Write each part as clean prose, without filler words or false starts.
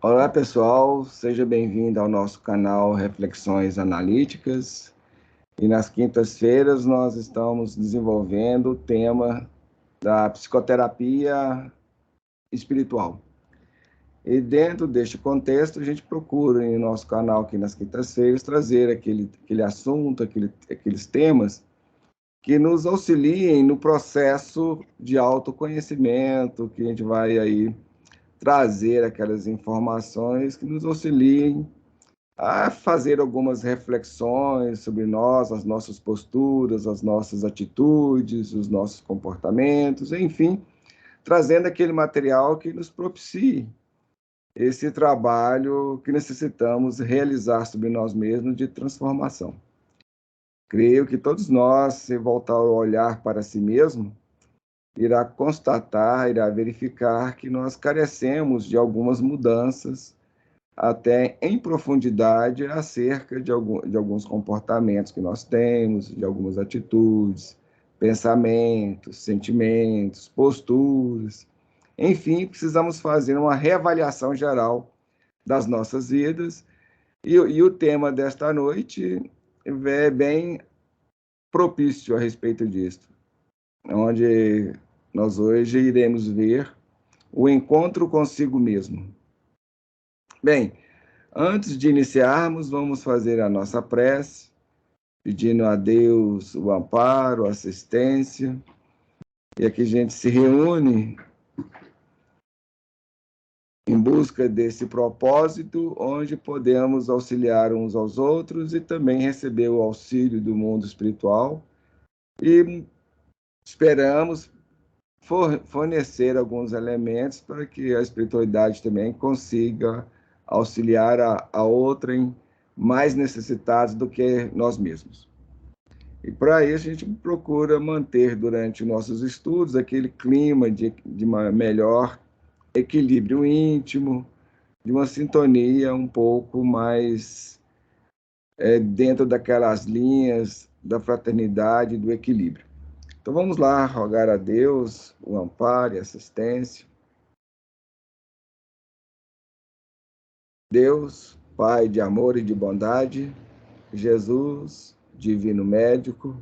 Olá, pessoal, seja bem-vindo ao nosso canal Reflexões Analíticas. E nas quintas-feiras nós estamos desenvolvendo o tema da psicoterapia espiritual. E dentro deste contexto, a gente procura em nosso canal aqui nas quintas-feiras trazer aquele assunto, aqueles temas que nos auxiliem no processo de autoconhecimento, que a gente vai aí trazer aquelas informações que nos auxiliem a fazer algumas reflexões sobre nós, as nossas posturas, as nossas atitudes, os nossos comportamentos, enfim, trazendo aquele material que nos propicie esse trabalho que necessitamos realizar sobre nós mesmos de transformação. Creio que todos nós, se voltar o olhar para si mesmo, irá constatar, irá verificar que nós carecemos de algumas mudanças até em profundidade acerca de alguns comportamentos que nós temos, de algumas atitudes, pensamentos, sentimentos, posturas. Enfim, precisamos fazer uma reavaliação geral das nossas vidas. E o tema desta noite é bem propício a respeito disso, onde nós hoje iremos ver o encontro consigo mesmo. Bem, antes de iniciarmos, vamos fazer a nossa prece, pedindo a Deus o amparo, a assistência, e aqui a gente se reúne em busca desse propósito, onde podemos auxiliar uns aos outros e também receber o auxílio do mundo espiritual. E esperamos fornecer alguns elementos para que a espiritualidade também consiga auxiliar a outrem mais necessitados do que nós mesmos. E para isso a gente procura manter durante nossos estudos aquele clima de uma melhor equilíbrio íntimo, de uma sintonia um pouco mais dentro daquelas linhas da fraternidade e do equilíbrio. Então vamos lá, rogar a Deus o amparo e assistência. Deus, Pai de amor e de bondade, Jesus, Divino Médico,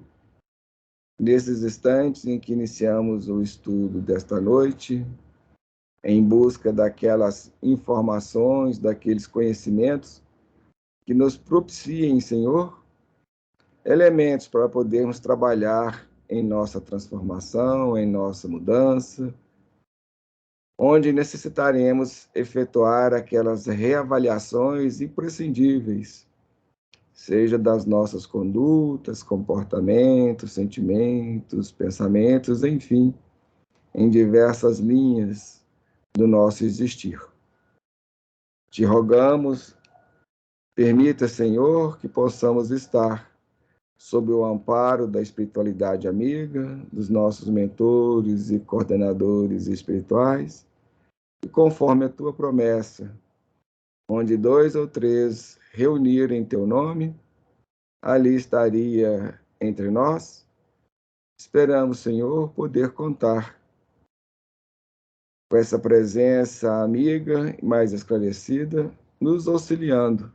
nesses instantes em que iniciamos o estudo desta noite, em busca daquelas informações, daqueles conhecimentos que nos propiciem, Senhor, elementos para podermos trabalhar em nossa transformação, em nossa mudança, onde necessitaremos efetuar aquelas reavaliações imprescindíveis, seja das nossas condutas, comportamentos, sentimentos, pensamentos, enfim, em diversas linhas do nosso existir. Te rogamos, permita, Senhor, que possamos estar sob o amparo da espiritualidade amiga, dos nossos mentores e coordenadores espirituais, e conforme a tua promessa, onde 2 ou 3 reunirem em teu nome, ali estaria entre nós. Esperamos, Senhor, poder contar com essa presença amiga e mais esclarecida, nos auxiliando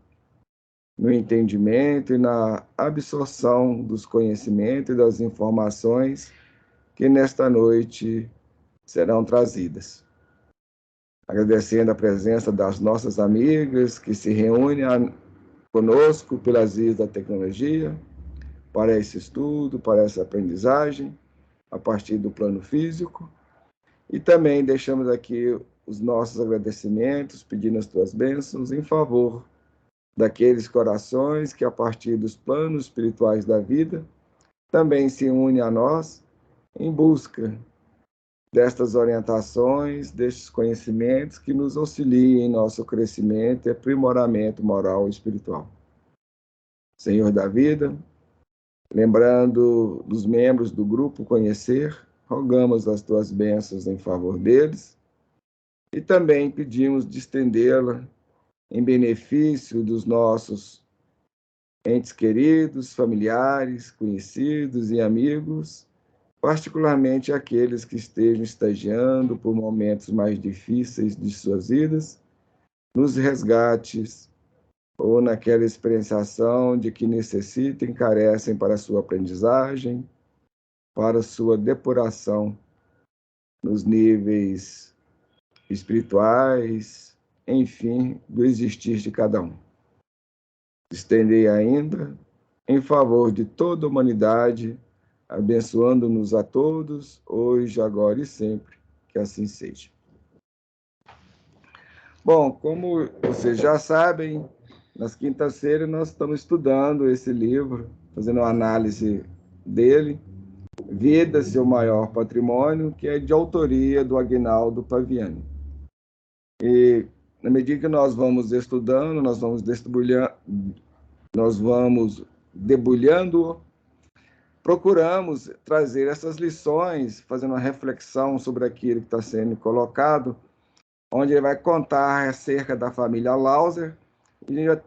no entendimento e na absorção dos conhecimentos e das informações que nesta noite serão trazidas. Agradecendo a presença das nossas amigas que se reúnem conosco pelas vias da tecnologia, para esse estudo, para essa aprendizagem, a partir do plano físico. E também deixamos aqui os nossos agradecimentos, pedindo as tuas bênçãos em favor daqueles corações que, a partir dos planos espirituais da vida, também se unem a nós em busca destas orientações, destes conhecimentos que nos auxiliem em nosso crescimento e aprimoramento moral e espiritual. Senhor da vida, lembrando dos membros do grupo Conhecer, rogamos as tuas bênçãos em favor deles e também pedimos de estendê-la em benefício dos nossos entes queridos, familiares, conhecidos e amigos, particularmente aqueles que estejam estagiando por momentos mais difíceis de suas vidas, nos resgates ou naquela experienciação de que necessitem, carecem para sua aprendizagem, para sua depuração nos níveis espirituais, enfim, do existir de cada um. Estendei ainda em favor de toda a humanidade, abençoando-nos a todos, hoje, agora e sempre, que assim seja. Bom, como vocês já sabem, nas quintas-feiras nós estamos estudando esse livro, fazendo uma análise dele, Vida, Seu Maior Patrimônio, que é de autoria do Aguinaldo Paviani. E, na medida que nós vamos estudando, nós vamos debulhando, procuramos trazer essas lições, fazendo uma reflexão sobre aquilo que está sendo colocado, onde ele vai contar acerca da família Lauser, e a gente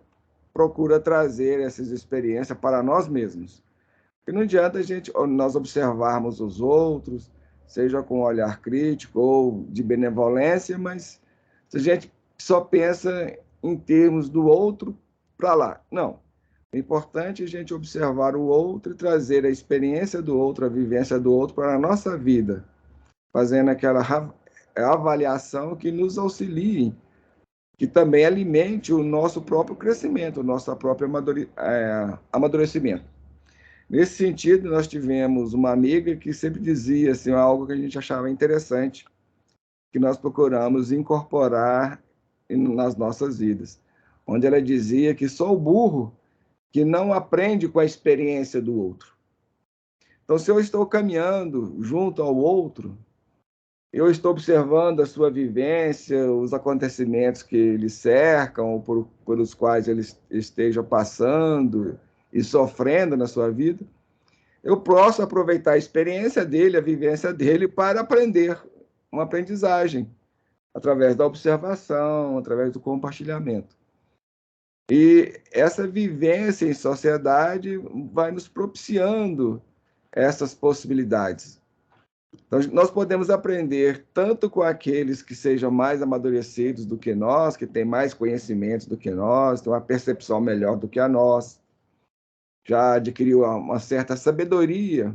procura trazer essas experiências para nós mesmos. Porque não adianta nós observarmos os outros, seja com um olhar crítico ou de benevolência, mas se a gente só pensa em termos do outro para lá. Não. É importante a gente observar o outro e trazer a experiência do outro, a vivência do outro para a nossa vida, fazendo aquela avaliação que nos auxilie, que também alimente o nosso próprio crescimento, o nosso próprio amadurecimento. Nesse sentido, nós tivemos uma amiga que sempre dizia assim, algo que a gente achava interessante, que nós procuramos incorporar nas nossas vidas, onde ela dizia que só o burro que não aprende com a experiência do outro. Então, se eu estou caminhando junto ao outro, eu estou observando a sua vivência, os acontecimentos que lhe cercam, ou por os quais ele esteja passando e sofrendo na sua vida, eu posso aproveitar a experiência dele, a vivência dele, para aprender uma aprendizagem, através da observação, através do compartilhamento. E essa vivência em sociedade vai nos propiciando essas possibilidades. Então, nós podemos aprender tanto com aqueles que sejam mais amadurecidos do que nós, que têm mais conhecimentos do que nós, têm uma percepção melhor do que a nossa, já adquiriu uma certa sabedoria,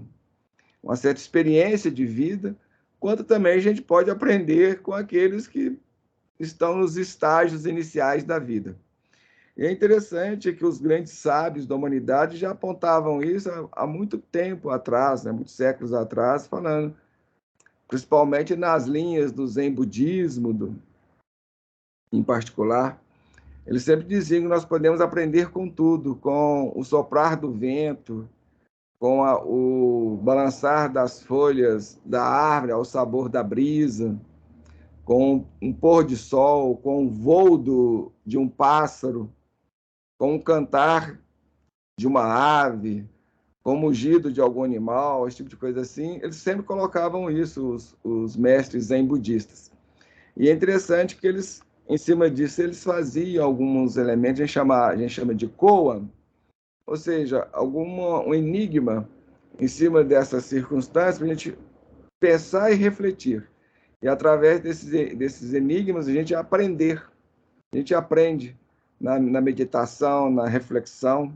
uma certa experiência de vida, quanto também a gente pode aprender com aqueles que estão nos estágios iniciais da vida. E é interessante que os grandes sábios da humanidade já apontavam isso há muito tempo atrás, né, muitos séculos atrás, falando, principalmente nas linhas do Zen budismo, em particular, eles sempre diziam que nós podemos aprender com tudo, com o soprar do vento, com o balançar das folhas da árvore ao sabor da brisa, com um pôr de sol, com o voo de um pássaro, com o cantar de uma ave, com o mugido de algum animal, esse tipo de coisa assim. Eles sempre colocavam isso, os mestres zen budistas. E é interessante que eles, em cima disso, eles faziam alguns elementos, a gente chama de koan, ou seja, um enigma em cima dessas circunstâncias para a gente pensar e refletir. E através desses enigmas a gente aprende na meditação, na reflexão,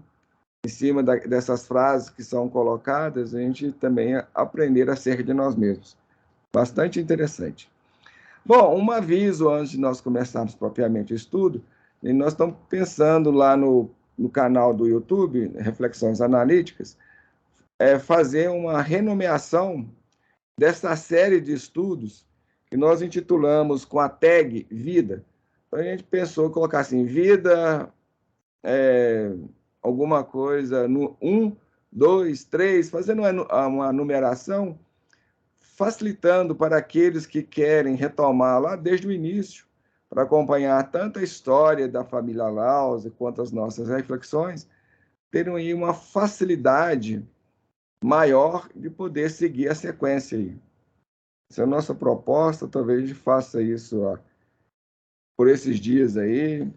em cima dessas frases que são colocadas, a gente também aprender acerca de nós mesmos. Bastante interessante. Bom, um aviso antes de nós começarmos propriamente o estudo, e nós estamos pensando lá no canal do YouTube, Reflexões Analíticas, fazer uma renomeação dessa série de estudos que nós intitulamos com a tag Vida. Então, a gente pensou em colocar assim, Vida, alguma coisa, no 1, 2, 3, fazendo uma numeração, facilitando para aqueles que querem retomar lá desde o início, para acompanhar tanto a história da família Lauser quanto as nossas reflexões, terem aí uma facilidade maior de poder seguir a sequência aí. Essa é a nossa proposta, talvez a gente faça isso por esses dias aí,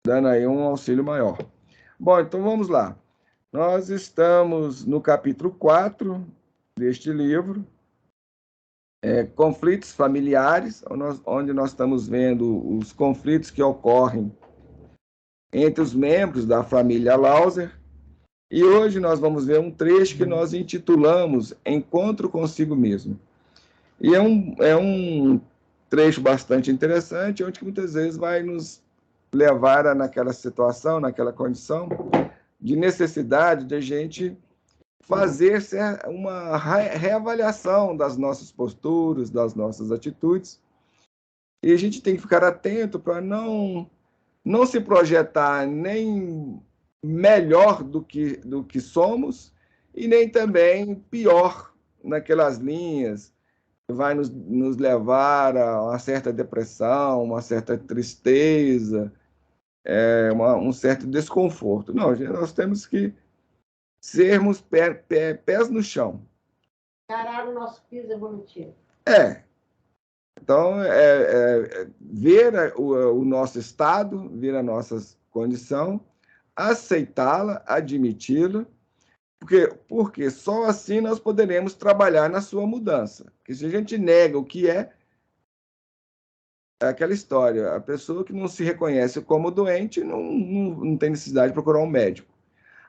dando aí um auxílio maior. Bom, então vamos lá. Nós estamos no capítulo 4 deste livro, conflitos familiares, onde nós estamos vendo os conflitos que ocorrem entre os membros da família Lauser. E hoje nós vamos ver um trecho que nós intitulamos Encontro Consigo Mesmo. E é um trecho bastante interessante, onde muitas vezes vai nos levar naquela situação, naquela condição de necessidade de a gente fazer uma reavaliação das nossas posturas, das nossas atitudes. E a gente tem que ficar atento para não se projetar nem melhor do que somos e nem também pior naquelas linhas que vai nos levar a uma certa depressão, uma certa tristeza, um certo desconforto. Não, nós temos que sermos pés no chão. Encarar o nosso piso evolutivo. Então, ver o nosso estado, ver a nossa condição, aceitá-la, admiti-la, porque só assim nós poderemos trabalhar na sua mudança. Porque se a gente nega o que é aquela história, a pessoa que não se reconhece como doente não tem necessidade de procurar um médico.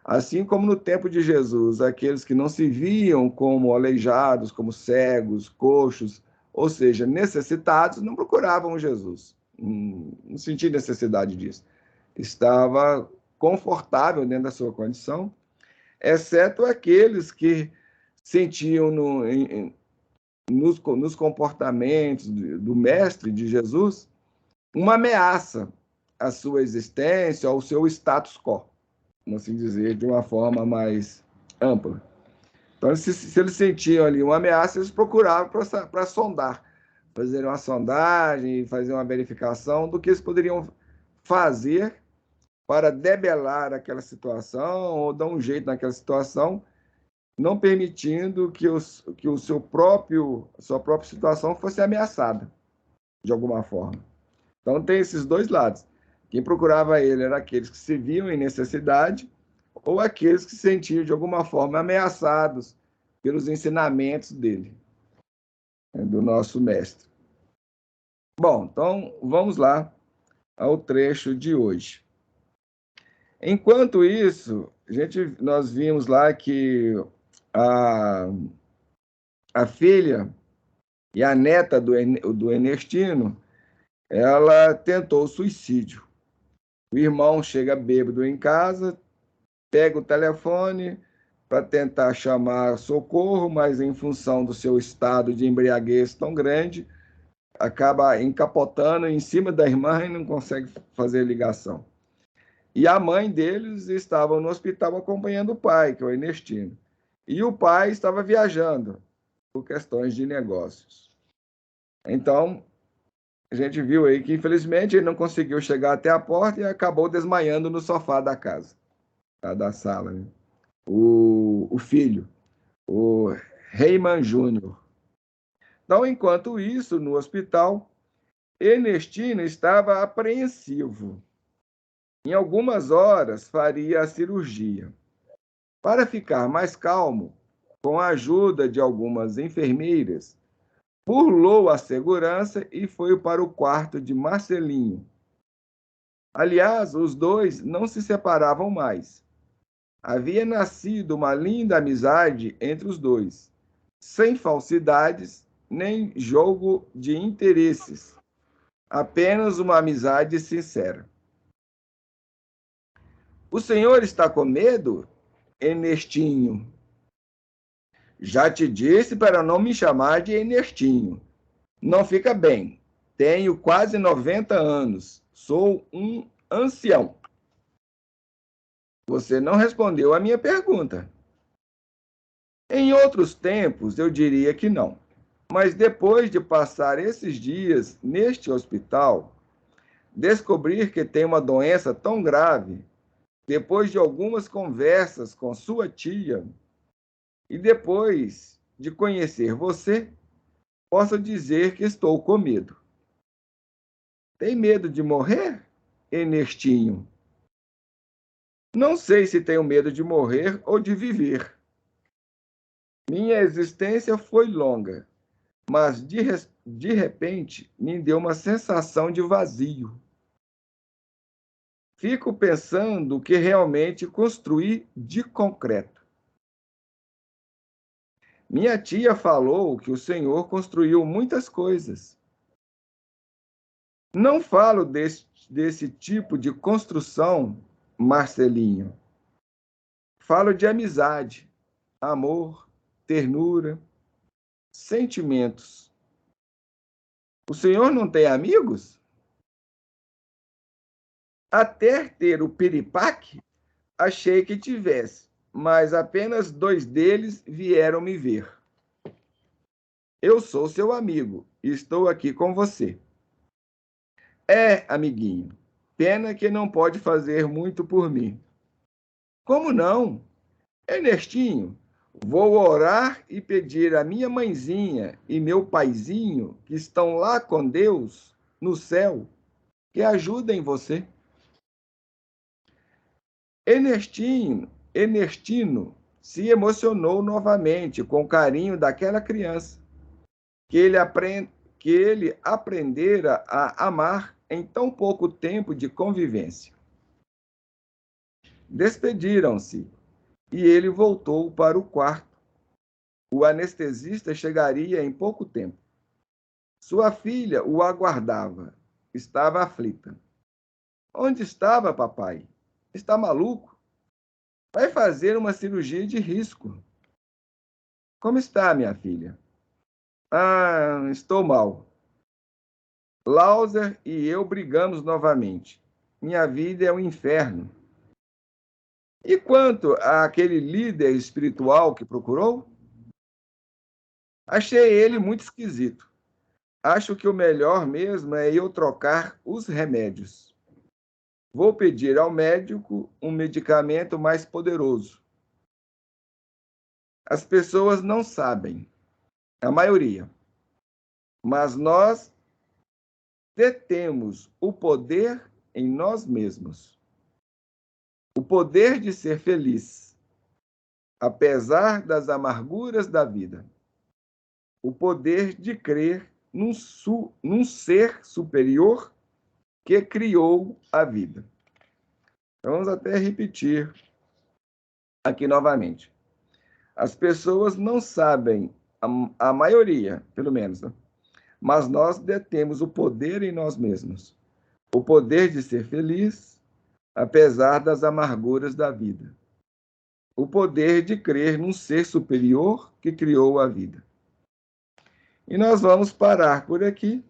Assim como no tempo de Jesus, aqueles que não se viam como aleijados, como cegos, coxos, ou seja, necessitados, não procuravam Jesus. Não sentia necessidade disso. Estava confortável dentro da sua condição, exceto aqueles que sentiam nos comportamentos do Mestre, de Jesus, uma ameaça à sua existência, ao seu status quo, vamos assim dizer, de uma forma mais ampla. Então, se eles sentiam ali uma ameaça, eles procuravam para sondar, fazer uma sondagem, fazer uma verificação do que eles poderiam fazer para debelar aquela situação ou dar um jeito naquela situação, não permitindo que a sua própria situação fosse ameaçada de alguma forma. Então, tem esses dois lados. Quem procurava ele era aqueles que se viam em necessidade ou aqueles que se sentiam, de alguma forma, ameaçados pelos ensinamentos dele, do nosso mestre. Bom, então, vamos lá ao trecho de hoje. Enquanto isso, nós vimos lá que a filha e a neta do Ernestino, ela tentou suicídio. O irmão chega bêbado em casa, pega o telefone para tentar chamar socorro, mas em função do seu estado de embriaguez tão grande, acaba encapotando em cima da irmã e não consegue fazer ligação. E a mãe deles estava no hospital acompanhando o pai, que é o Ernestino. E o pai estava viajando por questões de negócios. Então, a gente viu aí que, infelizmente, ele não conseguiu chegar até a porta e acabou desmaiando no sofá da casa, da sala, né? O filho, o Reiman Júnior. Então, enquanto isso, no hospital, Ernestino estava apreensivo. Em algumas horas, faria a cirurgia. Para ficar mais calmo, com a ajuda de algumas enfermeiras, burlou a segurança e foi para o quarto de Marcelinho. Aliás, os dois não se separavam mais. Havia nascido uma linda amizade entre os dois, sem falsidades nem jogo de interesses, apenas uma amizade sincera. O senhor está com medo, Ernestinho? Já te disse para não me chamar de Ernestinho. Não fica bem. Tenho quase 90 anos. Sou um ancião. Você não respondeu a minha pergunta. Em outros tempos, eu diria que não. Mas depois de passar esses dias neste hospital, descobrir que tem uma doença tão grave, depois de algumas conversas com sua tia, e depois de conhecer você, posso dizer que estou com medo. Tem medo de morrer, Ernestinho? Não sei se tenho medo de morrer ou de viver. Minha existência foi longa. mas de repente me deu uma sensação de vazio. Fico pensando que realmente construí de concreto. Minha tia falou que o Senhor construiu muitas coisas. Não falo desse tipo de construção, Marcelinho. Falo de amizade, amor, ternura, sentimentos. O Senhor não tem amigos? Até ter o piripaque, achei que tivesse, mas apenas 2 deles vieram me ver. Eu sou seu amigo e estou aqui com você. É, amiguinho, pena que não pode fazer muito por mim. Como não? Ernestinho, vou orar e pedir à minha mãezinha e meu paizinho, que estão lá com Deus, no céu, que ajudem você. Ernestino se emocionou novamente com o carinho daquela criança, que ele aprendera a amar em tão pouco tempo de convivência. Despediram-se e ele voltou para o quarto. O anestesista chegaria em pouco tempo. Sua filha o aguardava. Estava aflita. Onde estava, papai? Está maluco? Vai fazer uma cirurgia de risco. Como está, minha filha? Ah, estou mal. Lauser e eu brigamos novamente. Minha vida é um inferno. E quanto àquele líder espiritual que procurou? Achei ele muito esquisito. Acho que o melhor mesmo é eu trocar os remédios. Vou pedir ao médico um medicamento mais poderoso. As pessoas não sabem, a maioria, mas nós detemos o poder em nós mesmos. O poder de ser feliz, apesar das amarguras da vida. O poder de crer num ser superior que criou a vida. Vamos até repetir aqui novamente. As pessoas não sabem, a maioria, pelo menos, né? Mas nós detemos o poder em nós mesmos. O poder de ser feliz, apesar das amarguras da vida. O poder de crer num ser superior que criou a vida. E nós vamos parar por aqui.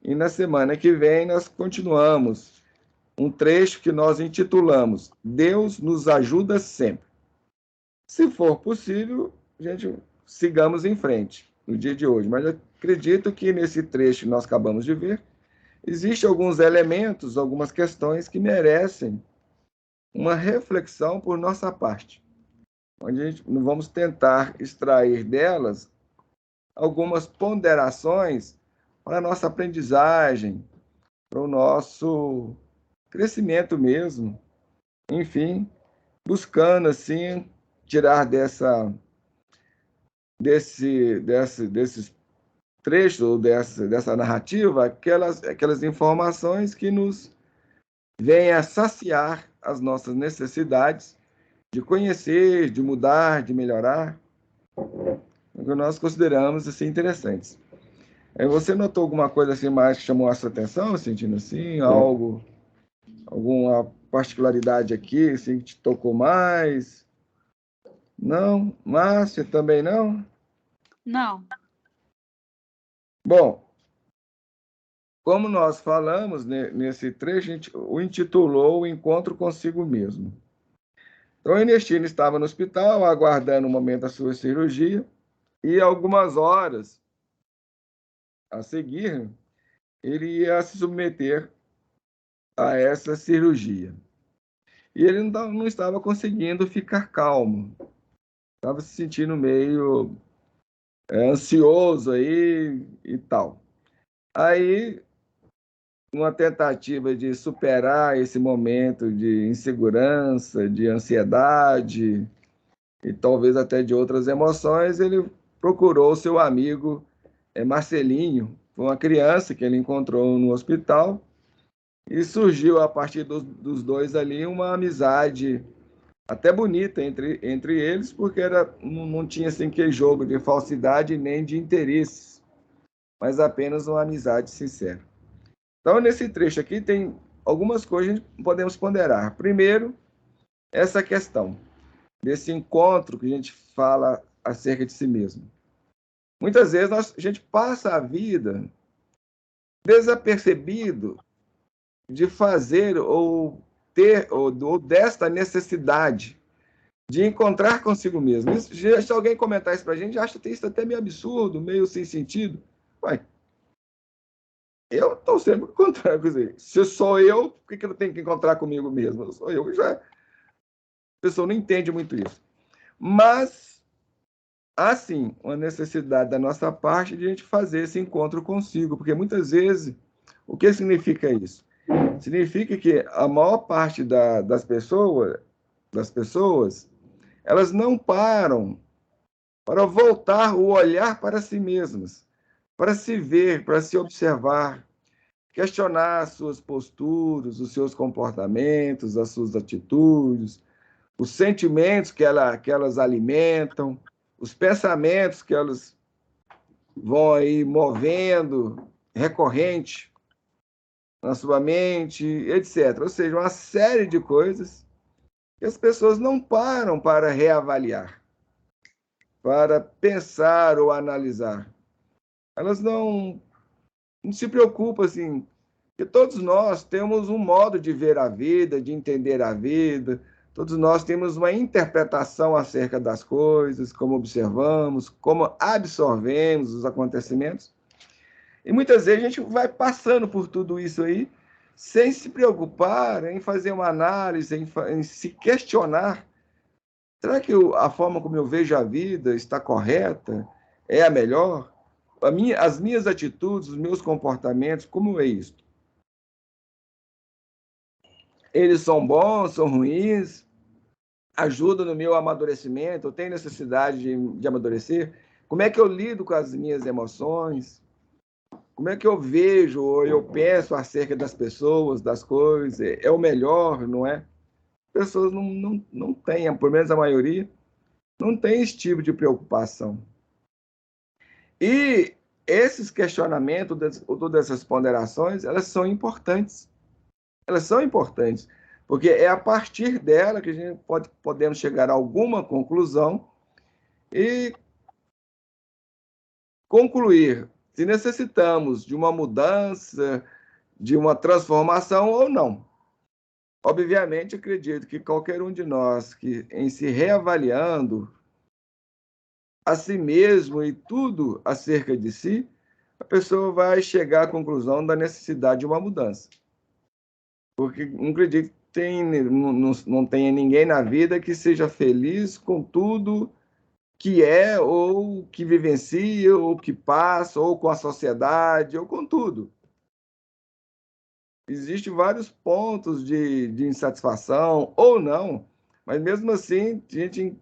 E na semana que vem nós continuamos um trecho que nós intitulamos Deus nos ajuda sempre. Se for possível, gente, sigamos em frente no dia de hoje. Mas eu acredito que nesse trecho que nós acabamos de ver, existem alguns elementos, algumas questões que merecem uma reflexão por nossa parte, onde a gente vamos tentar extrair delas algumas ponderações para a nossa aprendizagem, para o nosso crescimento mesmo, enfim, buscando assim tirar desses trechos ou dessa narrativa aquelas informações que nos vêm a saciar as nossas necessidades de conhecer, de mudar, de melhorar, o que nós consideramos assim interessantes. Você notou alguma coisa assim mais que chamou a sua atenção, sentindo assim, algo, alguma particularidade aqui, assim, que te tocou mais? Não? Márcia, também não? Não. Bom, como nós falamos nesse trecho, a gente o intitulou O Encontro Consigo Mesmo. Então, o Ernestino estava no hospital, aguardando o momento da sua cirurgia, e algumas horas a seguir, ele ia se submeter a essa cirurgia. E ele não estava conseguindo ficar calmo, estava se sentindo meio ansioso aí e tal. Aí, uma tentativa de superar esse momento de insegurança, de ansiedade e talvez até de outras emoções, ele procurou seu amigo Marcelinho, foi uma criança que ele encontrou no hospital e surgiu a partir dos dois ali uma amizade até bonita entre eles, porque não tinha assim que jogo de falsidade nem de interesses, mas apenas uma amizade sincera. Então, nesse trecho aqui tem algumas coisas que podemos ponderar. Primeiro, essa questão desse encontro que a gente fala acerca de si mesmo. Muitas vezes a gente passa a vida desapercebido de fazer ou ter ou desta necessidade de encontrar consigo mesmo. Isso, se alguém comentar isso para a gente, acha isso até meio absurdo, meio sem sentido. Ué, eu estou sempre encontrando. Quer dizer, se sou eu, por que eu tenho que encontrar comigo mesmo? Eu sou eu, já. A pessoa não entende muito isso. Mas há sim uma necessidade da nossa parte de a gente fazer esse encontro consigo, porque muitas vezes, o que significa isso? Significa que a maior parte das pessoas, elas não param para voltar o olhar para si mesmas, para se ver, para se observar, questionar as suas posturas, os seus comportamentos, as suas atitudes, os sentimentos que elas alimentam, os pensamentos que elas vão aí movendo recorrente na sua mente, etc. Ou seja, uma série de coisas que as pessoas não param para reavaliar, para pensar ou analisar. Elas não se preocupam assim, que todos nós temos um modo de ver a vida, de entender a vida, todos nós temos uma interpretação acerca das coisas, como observamos, como absorvemos os acontecimentos. E muitas vezes a gente vai passando por tudo isso aí, sem se preocupar em fazer uma análise, em se questionar. Será que a forma como eu vejo a vida está correta? É a melhor? As minhas atitudes, os meus comportamentos, como é isso? Eles são bons, são ruins? Ajudam no meu amadurecimento? Eu tenho necessidade de amadurecer? Como é que eu lido com as minhas emoções? Como é que eu vejo ou eu penso acerca das pessoas, das coisas? É o melhor, não é? As pessoas não têm, pelo menos a maioria, não tem esse tipo de preocupação. E esses questionamentos, todas essas ponderações, elas são importantes. Elas são importantes, porque é a partir dela que a gente podemos chegar a alguma conclusão e concluir se necessitamos de uma mudança, de uma transformação ou não. Obviamente, acredito que qualquer um de nós que, em se reavaliando a si mesmo e tudo acerca de si, a pessoa vai chegar à conclusão da necessidade de uma mudança. Porque não acredito que não tenha ninguém na vida que seja feliz com tudo que é, ou que vivencia, ou que passa, ou com a sociedade, ou com tudo. Existem vários pontos de insatisfação, ou não, mas mesmo assim, a gente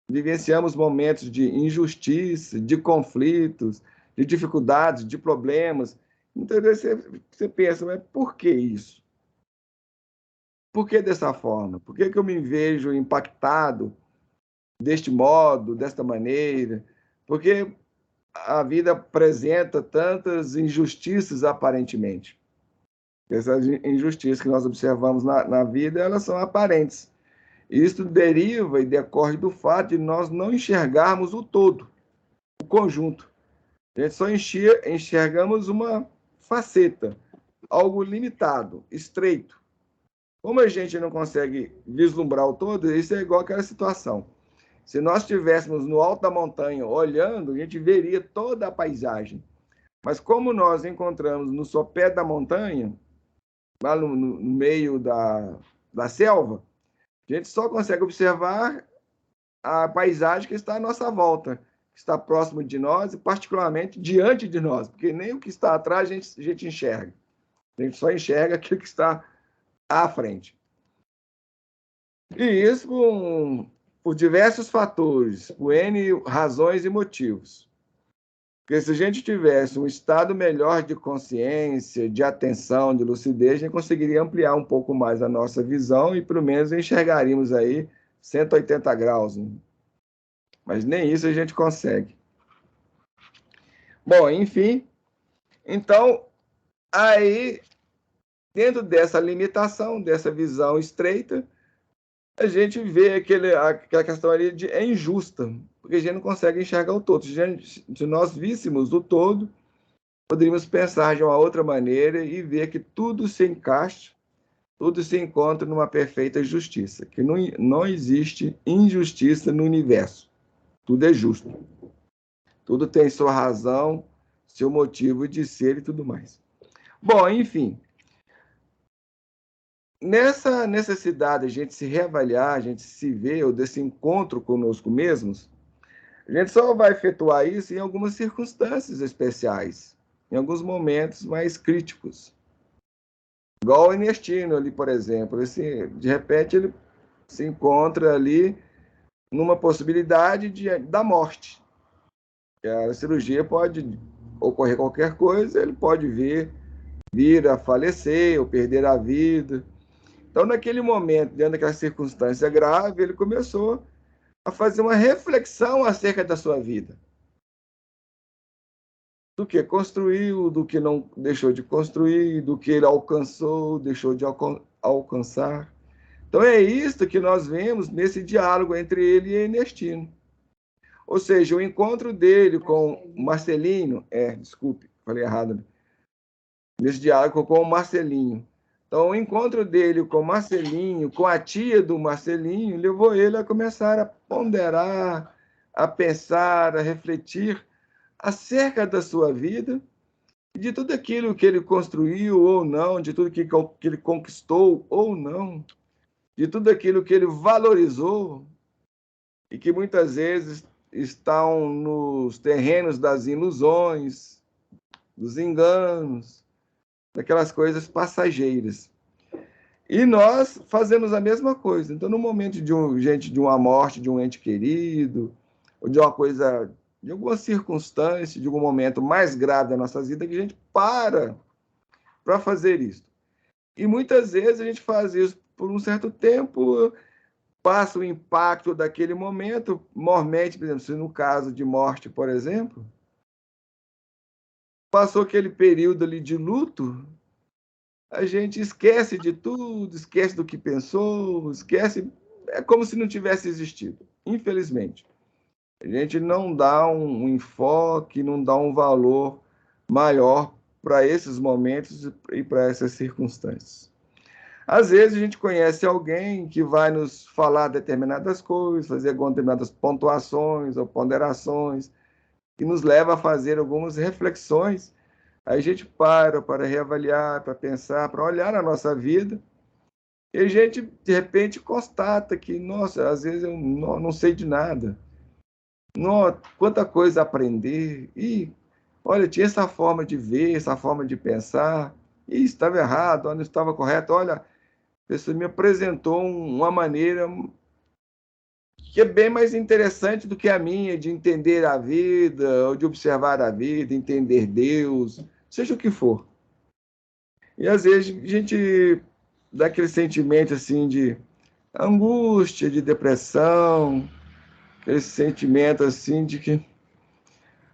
vivenciamos momentos de injustiça, de conflitos, de dificuldades, de problemas. Muitas vezes você pensa, mas por que isso? Por que dessa forma? Por que eu me vejo impactado deste modo, desta maneira? Porque a vida apresenta tantas injustiças aparentemente. Essas injustiças que nós observamos na vida, elas são aparentes. Isso deriva e decorre do fato de nós não enxergarmos o todo, o conjunto. A gente só enxergamos uma faceta, algo limitado, estreito. Como a gente não consegue vislumbrar o todo, isso é igual àquela situação. Se nós estivéssemos no alto da montanha olhando, a gente veria toda a paisagem. Mas como nós encontramos no sopé da montanha, lá no meio da selva, a gente só consegue observar a paisagem que está à nossa volta, que está próximo de nós e particularmente diante de nós, porque nem o que está atrás a gente enxerga. A gente só enxerga aquilo que está à frente. E isso por diversos fatores, por N razões e motivos. Porque se a gente tivesse um estado melhor de consciência, de atenção, de lucidez, a gente conseguiria ampliar um pouco mais a nossa visão e, pelo menos, enxergaríamos aí 180 graus, né? Mas nem isso a gente consegue. Bom, enfim, então, aí, dentro dessa limitação, dessa visão estreita, a gente vê aquela questão ali de é injusta, porque a gente não consegue enxergar o todo. Se nós víssemos o todo, poderíamos pensar de uma outra maneira e ver que tudo se encaixa, tudo se encontra numa perfeita justiça, que não existe injustiça no universo. Tudo é justo. Tudo tem sua razão, seu motivo de ser e tudo mais. Bom, enfim, nessa necessidade de a gente se reavaliar, a gente se ver, ou desse encontro conosco mesmos, a gente só vai efetuar isso em algumas circunstâncias especiais, em alguns momentos mais críticos. Igual o Ernestino ali, por exemplo. De repente, ele se encontra ali numa possibilidade da morte. A cirurgia pode ocorrer qualquer coisa, ele pode vir a falecer ou perder a vida. Então, naquele momento, dentro daquela circunstância grave, ele começou a fazer uma reflexão acerca da sua vida. Do que construiu, do que não deixou de construir, do que ele alcançou, deixou de alcançar. Então é isso que nós vemos nesse diálogo entre ele e Ernestino. Ou seja, o encontro dele com Marcelinho, desculpe, falei errado, nesse diálogo com o Marcelinho. Então, o encontro dele com Marcelinho, com a tia do Marcelinho, levou ele a começar a ponderar, a pensar, a refletir acerca da sua vida e de tudo aquilo que ele construiu ou não, de tudo que ele conquistou ou não, de tudo aquilo que ele valorizou e que muitas vezes estão nos terrenos das ilusões, dos enganos, daquelas coisas passageiras. E nós fazemos a mesma coisa. Então, no momento de uma morte de um ente querido, ou de uma coisa, de alguma circunstância, de algum momento mais grave da nossa vida, que a gente para fazer isso. E muitas vezes a gente faz isso por um certo tempo, passa o impacto daquele momento, mormente, por exemplo, se no caso de morte, por exemplo, passou aquele período ali de luto, a gente esquece de tudo, esquece do que pensou, esquece, é como se não tivesse existido, infelizmente. A gente não dá um enfoque, não dá um valor maior para esses momentos e para essas circunstâncias. Às vezes a gente conhece alguém que vai nos falar determinadas coisas, fazer determinadas pontuações ou ponderações, que nos leva a fazer algumas reflexões. Aí a gente para reavaliar, para pensar, para olhar a nossa vida, e a gente, de repente, constata que, nossa, às vezes eu não sei de nada. Nossa, quanta coisa a aprender. E, olha, tinha essa forma de ver, essa forma de pensar, e estava errado, não estava correto. Olha, a pessoa me apresentou uma maneira que é bem mais interessante do que a minha, de entender a vida, ou de observar a vida, entender Deus, seja o que for. E às vezes a gente dá aquele sentimento assim de angústia, de depressão, aquele sentimento assim de que,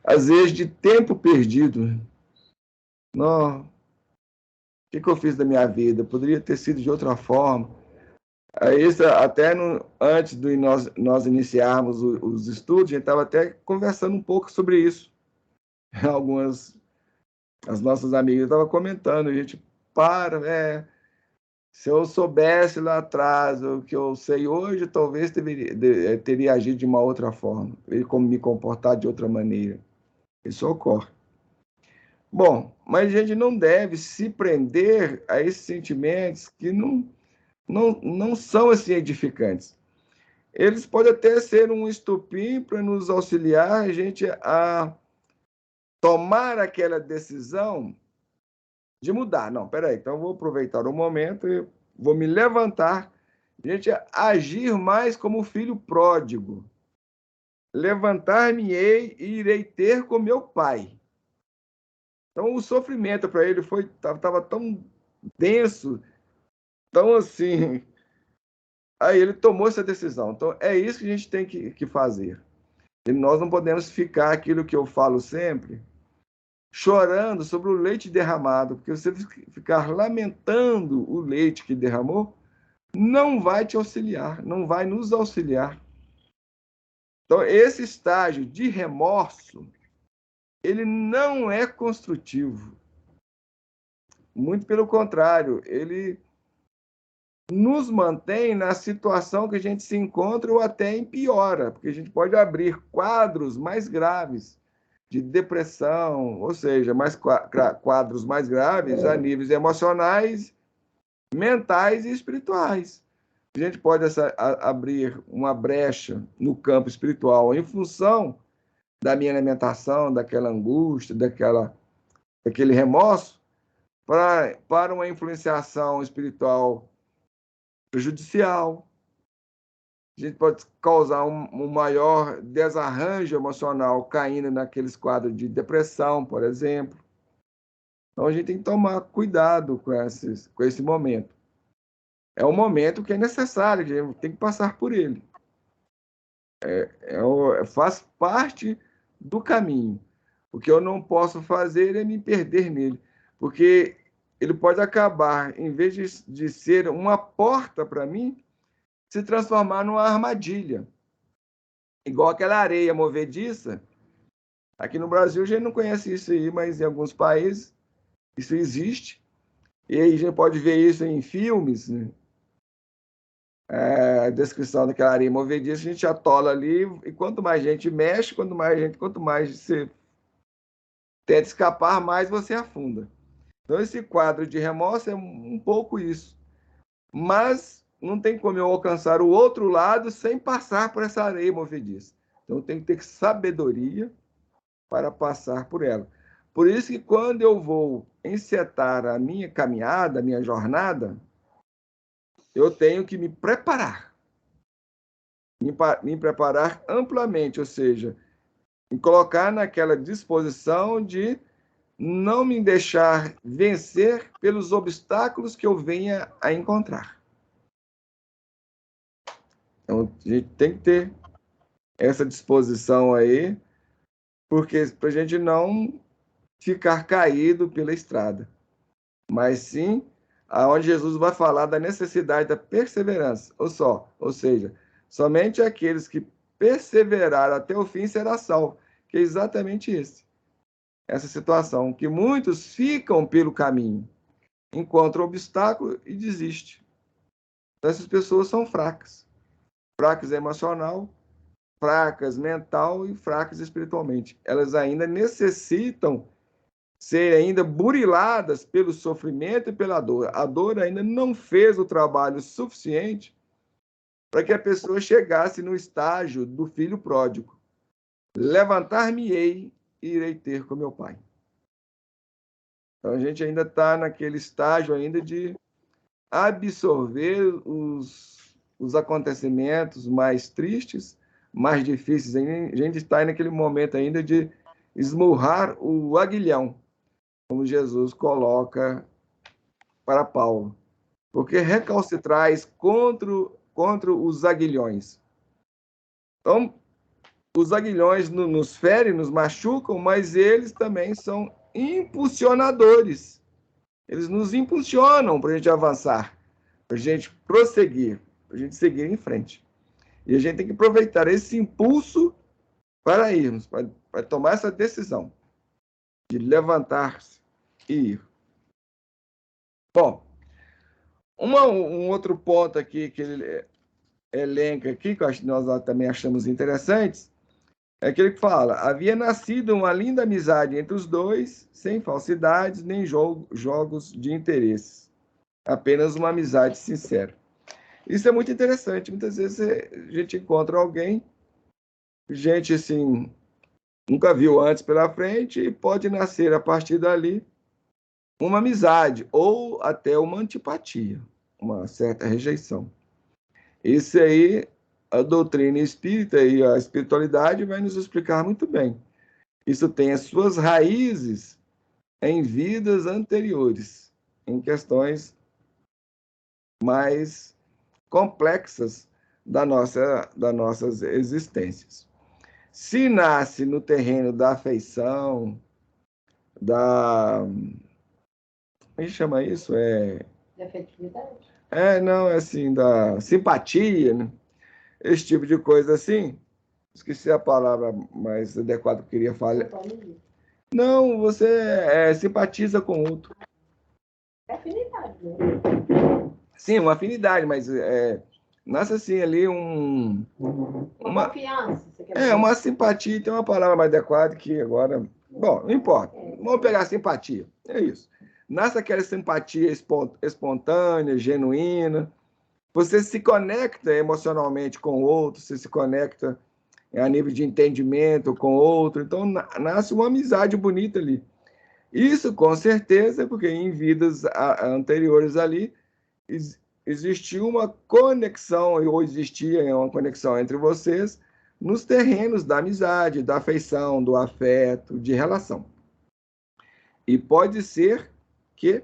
às vezes, de tempo perdido. Não, o que eu fiz da minha vida? Poderia ter sido de outra forma. Isso, até antes de nós iniciarmos os estudos, a gente estava até conversando um pouco sobre isso. As nossas amigas estavam comentando, a gente se eu soubesse lá atrás o que eu sei hoje, talvez teria agido de uma outra forma, como me comportar de outra maneira. Isso ocorre. Bom, mas a gente não deve se prender a esses sentimentos que não são assim edificantes. Eles podem até ser um estupim para nos auxiliar a gente a tomar aquela decisão de mudar. Não, peraí, então eu vou aproveitar o momento e vou me levantar, a gente agir mais como filho pródigo. levantar-me-ei e irei ter com meu pai. Então, o sofrimento para ele estava tão denso, tão assim. Aí ele tomou essa decisão. Então, é isso que a gente tem que fazer. E nós não podemos ficar aquilo que eu falo sempre, chorando sobre o leite derramado, porque você ficar lamentando o leite que derramou, não vai te auxiliar, não vai nos auxiliar. Então, esse estágio de remorso, ele não é construtivo. Muito pelo contrário, ele nos mantém na situação que a gente se encontra ou até empeora, porque a gente pode abrir quadros mais graves de depressão, ou seja, quadros mais graves a níveis emocionais, mentais e espirituais. A gente pode abrir uma brecha no campo espiritual em função da minha alimentação, daquela angústia, daquele remorso, para uma influenciação espiritual prejudicial. A gente pode causar um maior desarranjo emocional caindo naqueles quadros de depressão, por exemplo. Então, a gente tem que tomar cuidado com esse momento. É um momento que é necessário, que a gente tem que passar por ele. Faz parte do caminho. O que eu não posso fazer é me perder nele, porque ele pode acabar, em vez de ser uma porta para mim, se transformar numa armadilha. Igual aquela areia movediça. Aqui no Brasil a gente não conhece isso aí, mas em alguns países isso existe. E aí a gente pode ver isso em filmes, né? A descrição daquela areia movediça, a gente atola ali, e quanto mais gente mexe, quanto mais você tenta escapar, mais você afunda. Então esse quadro de remorso é um pouco isso. Mas não tem como eu alcançar o outro lado sem passar por essa areia movediça. Então tem que ter sabedoria para passar por ela. Por isso que quando eu vou encetar a minha caminhada, a minha jornada, eu tenho que me preparar. Me preparar amplamente, ou seja, me colocar naquela disposição de não me deixar vencer pelos obstáculos que eu venha a encontrar. Então, a gente tem que ter essa disposição aí, porque para a gente não ficar caído pela estrada, mas sim aonde Jesus vai falar da necessidade da perseverança. Ou seja, somente aqueles que perseveraram até o fim será salvo, que é exatamente essa situação, que muitos ficam pelo caminho, encontram obstáculo e desistem. Então, essas pessoas são fracas emocional, fracas mental e fracas espiritualmente. Elas ainda necessitam ser ainda buriladas pelo sofrimento e pela dor. A dor ainda não fez o trabalho suficiente para que a pessoa chegasse no estágio do filho pródigo. Levantar-me-ei e irei ter com meu pai. Então a gente ainda está naquele estágio ainda de absorver os acontecimentos mais tristes, mais difíceis. A gente está naquele momento ainda de esmurrar o aguilhão, como Jesus coloca para Paulo. Porque recalcitrais contra os aguilhões. Então, os aguilhões nos ferem, nos machucam, mas eles também são impulsionadores. Eles nos impulsionam para a gente avançar, para a gente prosseguir, para a gente seguir em frente. E a gente tem que aproveitar esse impulso para irmos, para tomar essa decisão de levantar-se e ir. Bom, um outro ponto aqui que ele elenca aqui, que nós também achamos interessantes, é aquele que fala: havia nascido uma linda amizade entre os dois, sem falsidades nem jogos de interesses, apenas uma amizade sincera. Isso é muito interessante. Muitas vezes a gente encontra alguém, gente assim, nunca viu antes pela frente, e pode nascer a partir dali uma amizade ou até uma antipatia, uma certa rejeição. Isso aí a doutrina espírita e a espiritualidade vai nos explicar muito bem. Isso tem as suas raízes em vidas anteriores, em questões mais complexas das nossas existências. Se nasce no terreno da afeição, da... Como chama isso? De afetividade? Não, é assim, da simpatia, né? Esse tipo de coisa assim. Esqueci a palavra mais adequada que eu queria falar. Não, você simpatiza com o outro. É afinidade, né? Sim, uma afinidade, mas nasce assim ali uma confiança. Você quer dizer? Uma simpatia, tem uma palavra mais adequada que agora... Bom, não importa. Vamos pegar simpatia. É isso. Nasce aquela simpatia espontânea, genuína. Você se conecta emocionalmente com o outro, você se conecta a nível de entendimento com o outro. Então, nasce uma amizade bonita ali. Isso, com certeza, porque em vidas anteriores ali, existiu uma conexão, ou existia uma conexão entre vocês, nos terrenos da amizade, da afeição, do afeto, de relação. E pode ser que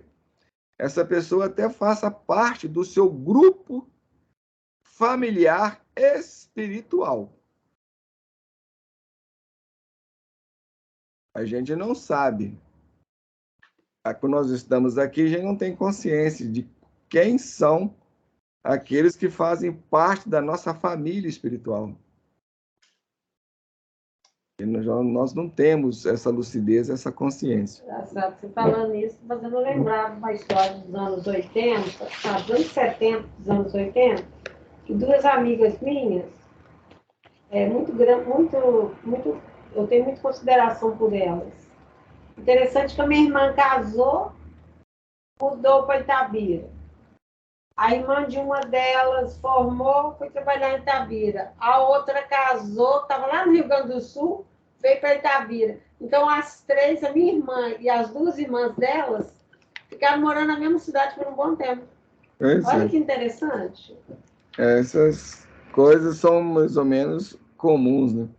essa pessoa até faça parte do seu grupo familiar espiritual. A gente não sabe. Quando nós estamos aqui, a gente não tem consciência de quem são aqueles que fazem parte da nossa família espiritual. E nós não temos essa lucidez, essa consciência. Você falando isso, fazendo lembrar uma história dos anos 80, dos anos 70, dos anos 80, que duas amigas minhas, eu tenho muita consideração por elas. Interessante que a minha irmã casou, mudou para Itabira. A irmã de uma delas formou, foi trabalhar em Itabira. A outra casou, estava lá no Rio Grande do Sul, veio para Itabira. Então, as três, a minha irmã e as duas irmãs delas, ficaram morando na mesma cidade por um bom tempo. Olha que interessante. Essas coisas são mais ou menos comuns, né?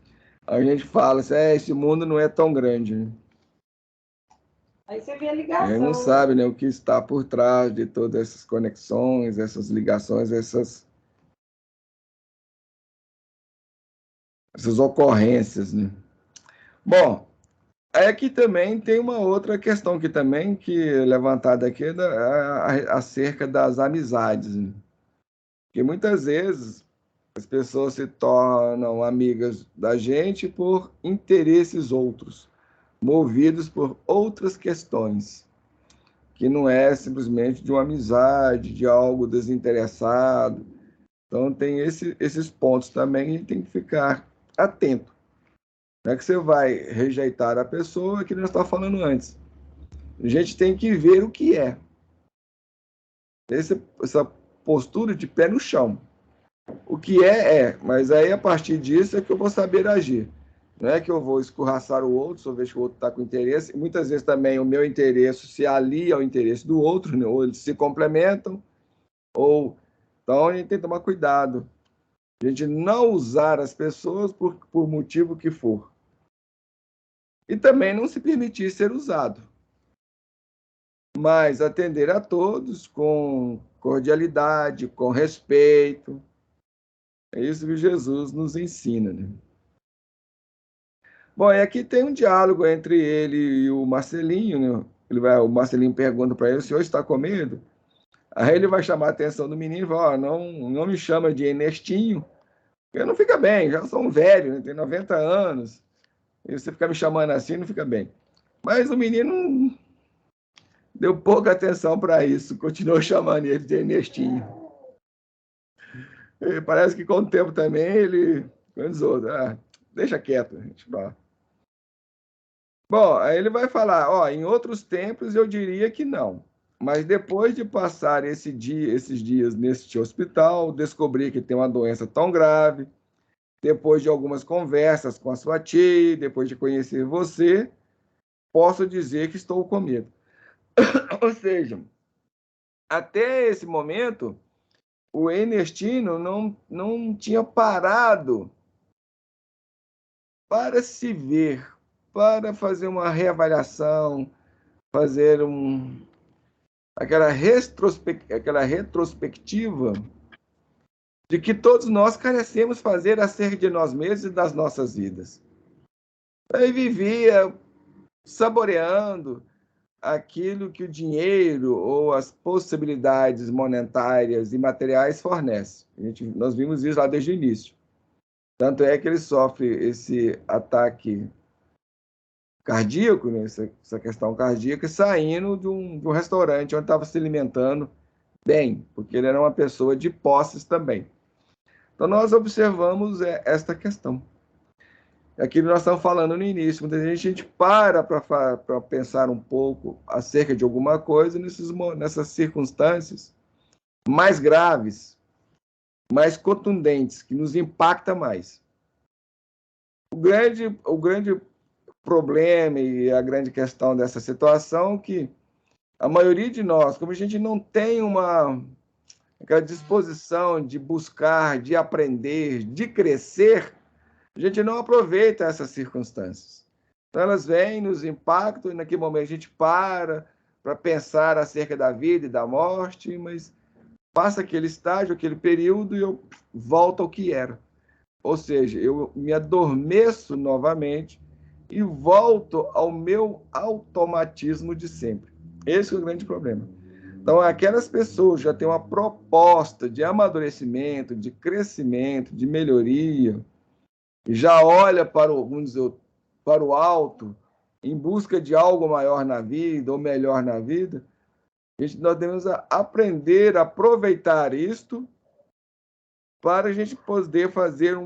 A gente fala assim, esse mundo não é tão grande, né? Aí você vê a ligação. A gente não sabe, né, o que está por trás de todas essas conexões, essas ligações, essas ocorrências, né? Bom, aqui também tem uma outra questão que é levantada aqui acerca das amizades, né? Porque muitas vezes as pessoas se tornam amigas da gente por interesses outros, movidos por outras questões, que não é simplesmente de uma amizade, de algo desinteressado. Então, tem esses pontos também, a gente tem que ficar atento. Não é que você vai rejeitar a pessoa, que nós estávamos falando antes. A gente tem que ver o que é. Essa postura de pé no chão. O que é, mas aí a partir disso é que eu vou saber agir. Não é que eu vou escorraçar o outro, se eu vejo que o outro está com interesse. E muitas vezes também o meu interesse se alia ao interesse do outro, né? Ou eles se complementam, então a gente tem que tomar cuidado. A gente não usar as pessoas por motivo que for. E também não se permitir ser usado. Mas atender a todos com cordialidade, com respeito. É isso que Jesus nos ensina, né? Bom, e aqui tem um diálogo entre ele e o Marcelinho, né? O Marcelinho pergunta para ele, o senhor está com medo? Aí ele vai chamar a atenção do menino e fala, não me chama de Ernestinho, porque não fica bem, já sou um velho, né? Tenho 90 anos, e você ficar me chamando assim não fica bem. Mas o menino deu pouca atenção para isso, continuou chamando ele de Ernestinho. E parece que com o tempo também ele pensou, deixa quieto, gente. Bom, aí ele vai falar, em outros tempos eu diria que não, mas depois de passar esses dias neste hospital, descobri que tem uma doença tão grave, depois de algumas conversas com a sua tia, depois de conhecer você, posso dizer que estou com medo. Ou seja, até esse momento, o Ernestino não tinha parado para se ver, para fazer uma reavaliação, fazer aquela retrospectiva de que todos nós carecemos fazer acerca de nós mesmos e das nossas vidas. Aí vivia saboreando aquilo que o dinheiro ou as possibilidades monetárias e materiais fornecem. Nós vimos isso lá desde o início. Tanto é que ele sofre esse ataque cardíaco, né, essa questão cardíaca, saindo de um restaurante onde estava se alimentando bem, porque ele era uma pessoa de posses também. Então, nós observamos esta questão. Aquilo que nós estamos falando no início, muita gente, a gente para pensar um pouco acerca de alguma coisa nessas circunstâncias mais graves, mais contundentes, que nos impacta mais. O grande problema e a grande questão dessa situação é que a maioria de nós, como a gente não tem aquela disposição de buscar, de aprender, de crescer, a gente não aproveita essas circunstâncias. Então, elas vêm, nos impactam, e naquele momento a gente para pensar acerca da vida e da morte, mas passa aquele estágio, aquele período, e eu volto ao que era. Ou seja, eu me adormeço novamente e volto ao meu automatismo de sempre. Esse é o grande problema. Então, aquelas pessoas já têm uma proposta de amadurecimento, de crescimento, de melhoria, já olha para o alto, em busca de algo maior na vida, ou melhor na vida, nós devemos aprender a aproveitar isto para a gente poder fazer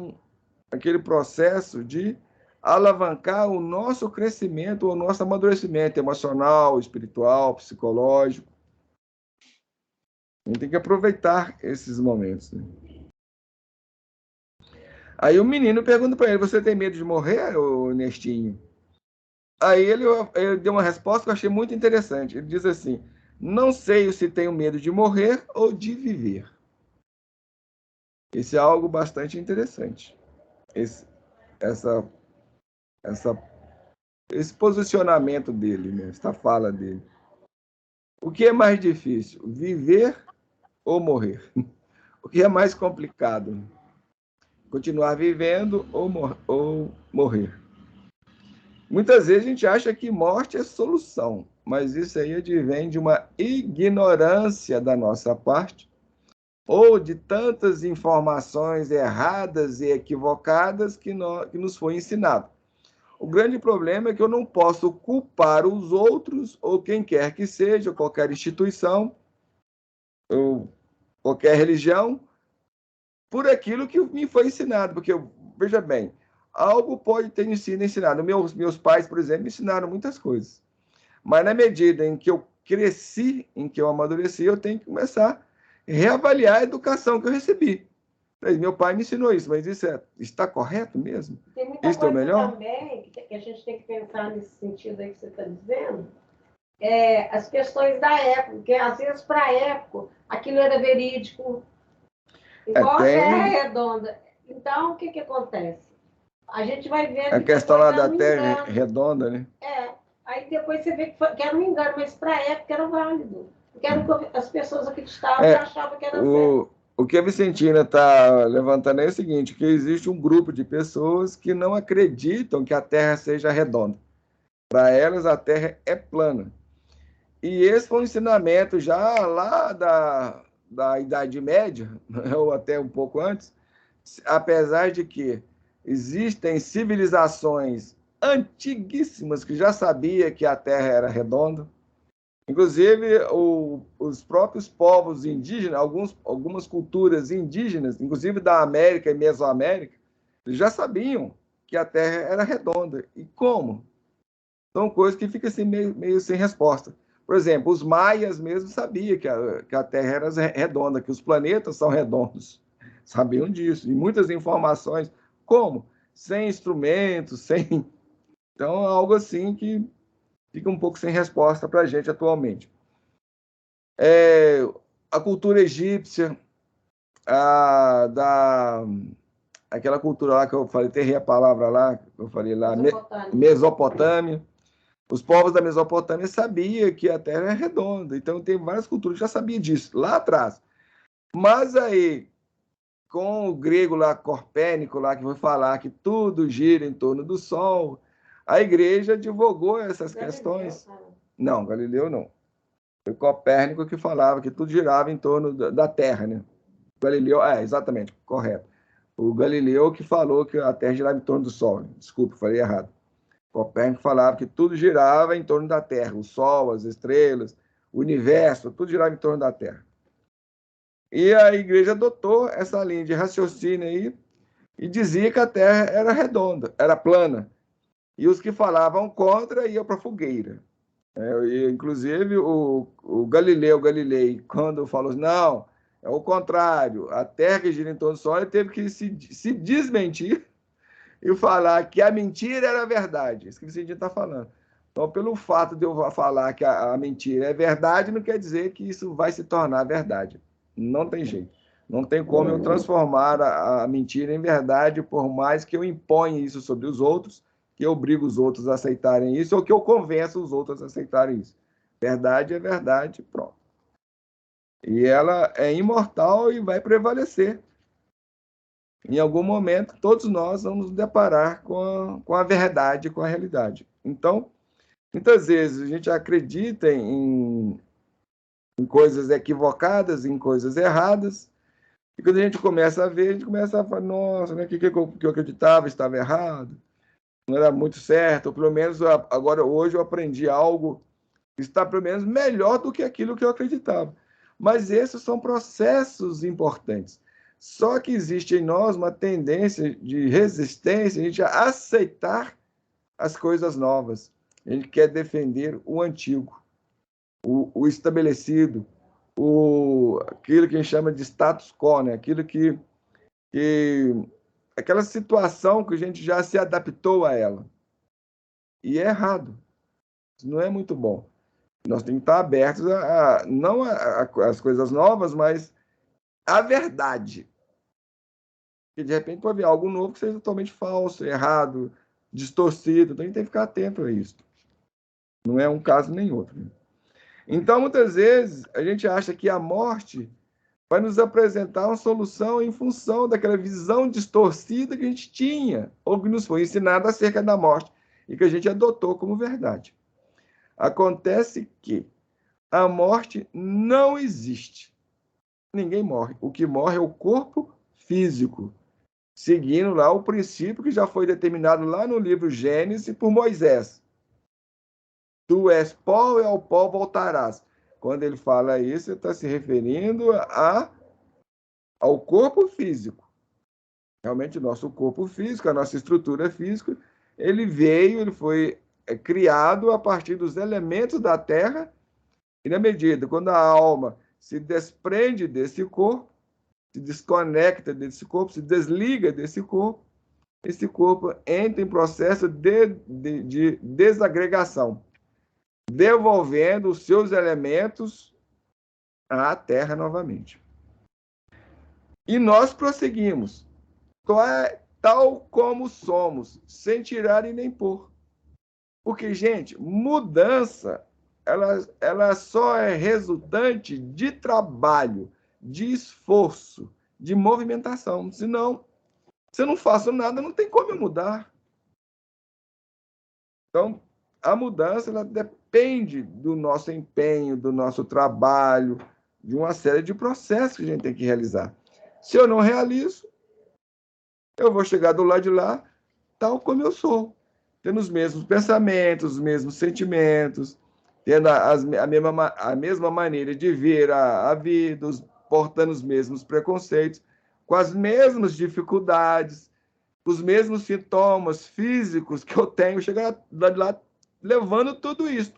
aquele processo de alavancar o nosso crescimento, o nosso amadurecimento emocional, espiritual, psicológico. A gente tem que aproveitar esses momentos. Né? Aí o menino pergunta para ele, você tem medo de morrer, Nestinho? Aí ele deu uma resposta que eu achei muito interessante. Ele diz assim, não sei se tenho medo de morrer ou de viver. Esse é algo bastante interessante. Esse posicionamento dele, né? Essa fala dele. O que é mais difícil, viver ou morrer? O que é mais complicado? Continuar vivendo ou morrer? Muitas vezes a gente acha que morte é solução, mas isso aí advém de uma ignorância da nossa parte ou de tantas informações erradas e equivocadas que nos foi ensinado. O grande problema é que eu não posso culpar os outros, ou quem quer que seja, qualquer instituição, ou qualquer religião, por aquilo que me foi ensinado. Porque, veja bem, algo pode ter sido ensinado. Meus pais, por exemplo, me ensinaram muitas coisas. Mas na medida em que eu cresci, em que eu amadureci, eu tenho que começar a reavaliar a educação que eu recebi. Meu pai me ensinou isso, mas está correto mesmo? Tem muita isso é o melhor? Também que a gente tem que pensar nesse sentido aí que você está dizendo, as questões da época, porque às vezes para a época aquilo era verídico, igual a Terra Redonda. Então, o que acontece? A gente vai ver... A questão lá da Terra Redonda, né? Aí depois você vê que era um engano, mas para a época era válido. Porque era o que as pessoas acreditavam e achavam que era certo. O que a Vicentina está levantando é o seguinte, que existe um grupo de pessoas que não acreditam que a Terra seja redonda. Para elas, a Terra é plana. E esse foi um ensinamento já lá da Idade Média, ou até um pouco antes, apesar de que existem civilizações antiguíssimas que já sabiam que a Terra era redonda. Inclusive, os próprios povos indígenas, algumas culturas indígenas, inclusive da América e Mesoamérica, já sabiam que a Terra era redonda. E como? São coisas que ficam assim, meio sem resposta. Por exemplo, os maias mesmo sabiam que a Terra era redonda, que os planetas são redondos. Sabiam disso. E muitas informações. Como? Sem instrumentos, sem... Então, algo assim que fica um pouco sem resposta para a gente atualmente. A cultura egípcia, aquela cultura lá que eu falei, terrei a palavra lá, que eu falei lá, Mesopotâmia. Mesopotâmia. Os povos da Mesopotâmia sabiam que a Terra é redonda, então tem várias culturas que já sabiam disso, lá atrás. Mas aí, com o grego lá, Copérnico, lá, que foi falar que tudo gira em torno do Sol, a igreja divulgou essas questões. Não, Galileu não. Foi Copérnico que falava que tudo girava em torno da Terra, né? Galileu, exatamente, correto. O Galileu que falou que a Terra girava em torno do Sol. Desculpa, falei errado. Copérnico falava que tudo girava em torno da Terra, o Sol, as estrelas, o universo, tudo girava em torno da Terra. E a igreja adotou essa linha de raciocínio aí e dizia que a Terra era redonda, era plana. E os que falavam contra iam para a fogueira. Inclusive, o Galileu Galilei, quando falou assim, não, é o contrário, a Terra que gira em torno do Sol, ele teve que se desmentir e falar que a mentira era a verdade. Isso que o Vicente está falando. Então, pelo fato de eu falar que a mentira é verdade, não quer dizer que isso vai se tornar verdade. Não tem jeito. Não tem como eu transformar a mentira em verdade, por mais que eu imponha isso sobre os outros, que eu obrigo os outros a aceitarem isso, ou que eu convença os outros a aceitarem isso. Verdade é verdade, pronto. E ela é imortal e vai prevalecer. Em algum momento, todos nós vamos nos deparar com a verdade, com a realidade. Então, muitas vezes a gente acredita em coisas equivocadas, em coisas erradas, e quando a gente começa a ver, a gente começa a falar, nossa, né, o que eu acreditava estava errado, não era muito certo, ou pelo menos agora, hoje, eu aprendi algo que está, pelo menos, melhor do que aquilo que eu acreditava. Mas esses são processos importantes. Só que existe em nós uma tendência de resistência, a gente a aceitar as coisas novas. A gente quer defender o antigo, o estabelecido, aquilo que a gente chama de status quo, né? Aquilo que aquela situação que a gente já se adaptou a ela. E é errado. Isso não é muito bom. Nós temos que estar abertos não às coisas novas, mas à verdade. Porque, de repente, pode vir algo novo que seja totalmente falso, errado, distorcido. Então, a gente tem que ficar atento a isso. Não é um caso nem outro. Então, muitas vezes, a gente acha que a morte vai nos apresentar uma solução em função daquela visão distorcida que a gente tinha, ou que nos foi ensinada acerca da morte, e que a gente adotou como verdade. Acontece que a morte não existe. Ninguém morre. O que morre é o corpo físico, seguindo lá o princípio que já foi determinado lá no livro Gênesis por Moisés. Tu és pó e ao pó voltarás. Quando ele fala isso, ele está se referindo ao corpo físico. Realmente, o nosso corpo físico, a nossa estrutura física, ele foi criado a partir dos elementos da terra, e na medida quando a alma se desprende desse corpo, se desconecta desse corpo, se desliga desse corpo, esse corpo entra em processo de desagregação, devolvendo os seus elementos à terra novamente. E nós prosseguimos, tal como somos, sem tirar e nem pôr. Porque, gente, mudança, ela só é resultante de trabalho, de esforço, de movimentação. Senão, se eu não faço nada, não tem como eu mudar. Então, a mudança, ela depende do nosso empenho, do nosso trabalho, de uma série de processos que a gente tem que realizar. Se eu não realizo, eu vou chegar do lado de lá tal como eu sou, tendo os mesmos pensamentos, os mesmos sentimentos, tendo a mesma maneira de ver a vida, portando os mesmos preconceitos, com as mesmas dificuldades, os mesmos sintomas físicos que eu tenho, chegar lá levando tudo isso.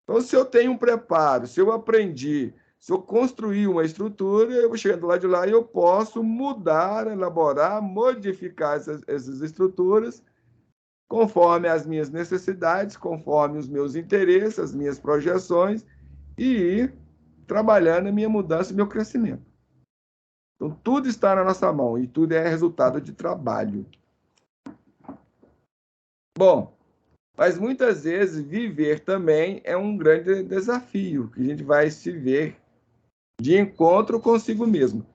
Então, se eu tenho um preparo, se eu aprendi, se eu construir uma estrutura, eu vou chegar do lado de lá e eu posso mudar, elaborar, modificar essas estruturas conforme as minhas necessidades, conforme os meus interesses, as minhas projeções, e ir trabalhando a minha mudança e meu crescimento. Então, tudo está na nossa mão e tudo é resultado de trabalho. Bom, mas muitas vezes viver também é um grande desafio, que a gente vai se ver de encontro consigo mesmo.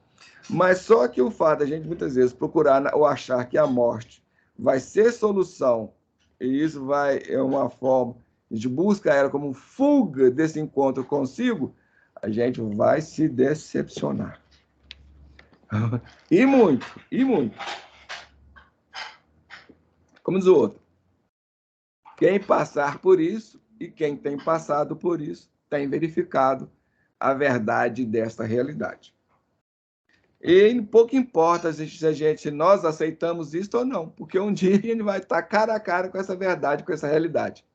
Mas só que o fato de a gente muitas vezes procurar ou achar que a morte vai ser solução, e isso é uma forma, a gente busca ela como fuga desse encontro consigo, a gente vai se decepcionar. E muito, e muito. Como diz o outro, quem passar por isso e quem tem passado por isso tem verificado a verdade desta realidade. E pouco importa se nós aceitamos isso ou não, porque um dia a gente vai estar cara a cara com essa verdade, com essa realidade.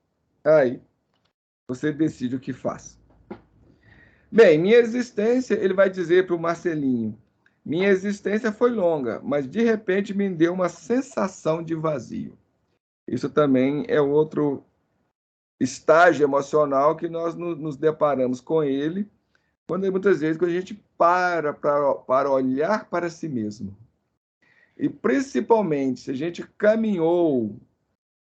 Aí você decide o que faz. Bem, minha existência, ele vai dizer para o Marcelinho, minha existência foi longa, mas de repente me deu uma sensação de vazio. Isso também é outro estágio emocional que nós nos deparamos com ele, muitas vezes quando a gente para olhar para si mesmo. E principalmente se a gente caminhou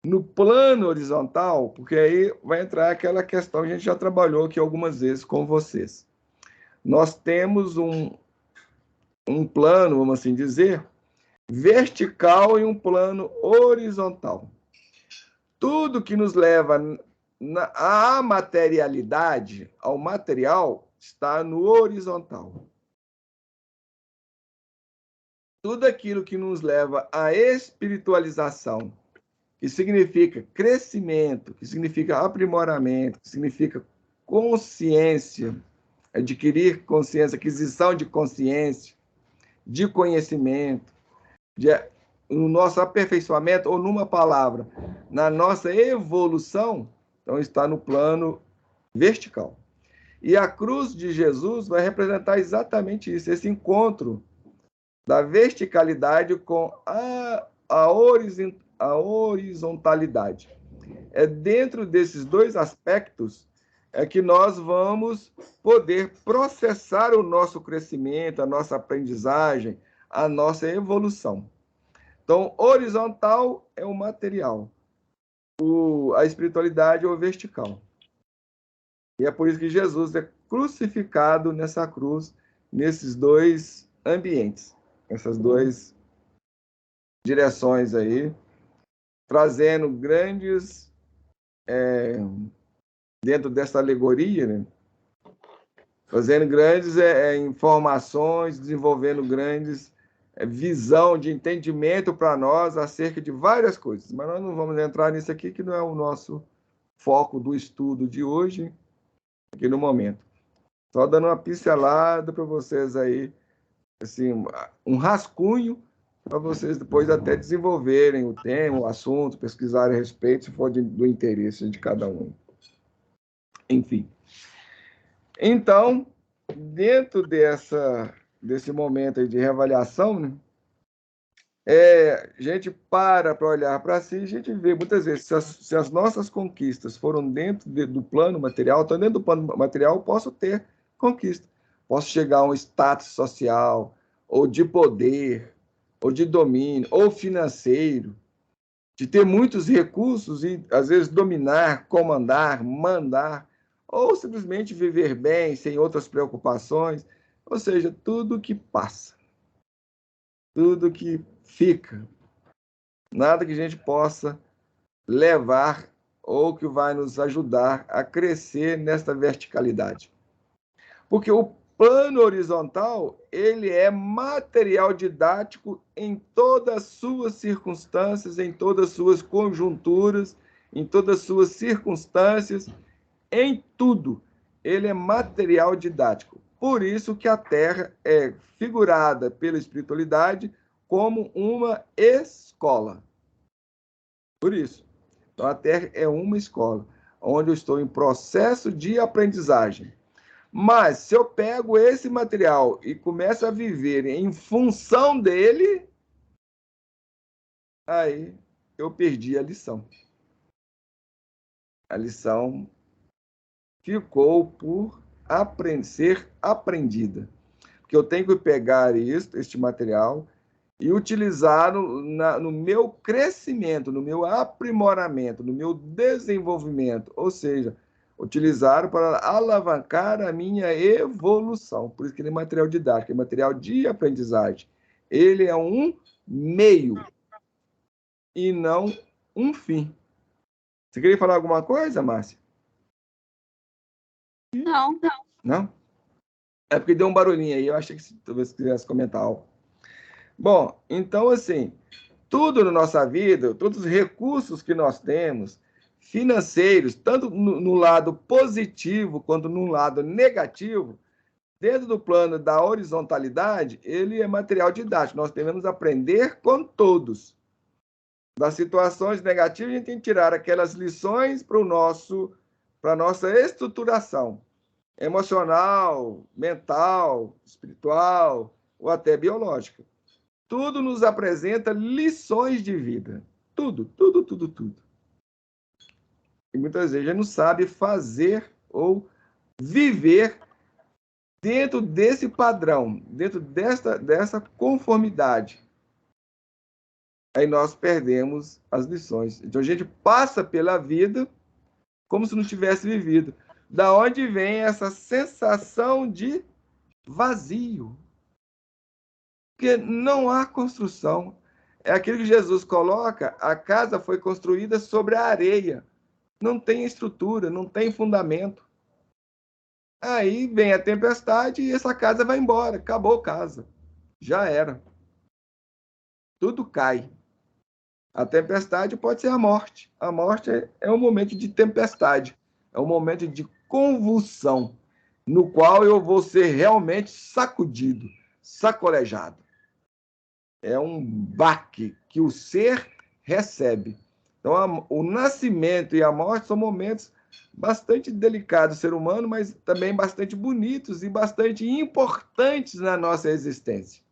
no plano horizontal, porque aí vai entrar aquela questão que a gente já trabalhou aqui algumas vezes com vocês. Nós temos um plano, vamos assim dizer, vertical e um plano horizontal. Tudo que nos leva à materialidade, ao material, está no horizontal. Tudo aquilo que nos leva à espiritualização, que significa crescimento, que significa aprimoramento, que significa consciência, adquirir consciência, aquisição de consciência, de conhecimento, no nosso aperfeiçoamento, ou numa palavra, na nossa evolução, então está no plano vertical. E a cruz de Jesus vai representar exatamente isso, esse encontro da verticalidade com a horizontalidade. É dentro desses dois aspectos que nós vamos poder processar o nosso crescimento, a nossa aprendizagem, a nossa evolução. Então, horizontal é o material, a espiritualidade é o vertical. E é por isso que Jesus é crucificado nessa cruz, nesses dois ambientes, essas duas direções aí, trazendo grandes, dentro dessa alegoria, né? Trazendo grandes informações, desenvolvendo grandes visão de entendimento para nós acerca de várias coisas. Mas nós não vamos entrar nisso aqui, que não é o nosso foco do estudo de hoje, aqui no momento. Só dando uma pincelada para vocês aí, assim, um rascunho para vocês depois até desenvolverem o tema, o assunto, pesquisarem a respeito, se for do interesse de cada um. Enfim. Então, dentro desse momento aí de reavaliação, né, a gente para olhar para si, a gente vê muitas vezes se as nossas conquistas foram dentro do plano material, então dentro do plano material eu posso ter conquista, posso chegar a um status social, ou de poder, ou de domínio, ou financeiro, de ter muitos recursos e às vezes dominar, comandar, mandar, ou simplesmente viver bem, sem outras preocupações, ou seja, tudo que passa, tudo que fica, nada que a gente possa levar ou que vai nos ajudar a crescer nesta verticalidade. Porque o plano horizontal, ele é material didático em todas as suas circunstâncias, em todas as suas conjunturas, em todas as suas circunstâncias, em tudo. Ele é material didático. Por isso que a Terra é figurada pela espiritualidade como uma escola. Por isso. Então, a Terra é uma escola, onde eu estou em processo de aprendizagem. Mas, se eu pego esse material e começo a viver em função dele, aí eu perdi a lição. A lição ficou por ser aprendida. porque eu tenho que pegar este material e utilizá-lo no meu crescimento, no meu aprimoramento, no meu desenvolvimento, ou seja, utilizar para alavancar a minha evolução. Por isso que ele é material didático, é material de aprendizagem. Ele é um meio e não um fim. Você queria falar alguma coisa, Márcia? Não. Não? É porque deu um barulhinho aí, eu achei que talvez você quisesse comentar algo. Bom, então, assim, tudo na nossa vida, todos os recursos que nós temos, financeiros, tanto no lado positivo quanto no lado negativo, dentro do plano da horizontalidade, ele é material didático. Nós devemos aprender com todos. Das situações negativas, a gente tem que tirar aquelas lições para a nossa estruturação emocional, mental, espiritual ou até biológica. Tudo nos apresenta lições de vida. Tudo. E muitas vezes a gente não sabe fazer ou viver dentro desse padrão, dentro dessa conformidade. Aí nós perdemos as lições. Então a gente passa pela vida como se não tivesse vivido. Da onde vem essa sensação de vazio? Porque não há construção. É aquilo que Jesus coloca, a casa foi construída sobre a areia. Não tem estrutura, não tem fundamento. Aí vem a tempestade e essa casa vai embora. Acabou a casa. Já era. Tudo cai. A tempestade pode ser a morte. A morte é um momento de tempestade. É um momento de convulsão, no qual eu vou ser realmente sacudido, sacolejado. É um baque que o ser recebe. Então, o nascimento e a morte são momentos bastante delicados do ser humano, mas também bastante bonitos e bastante importantes na nossa existência.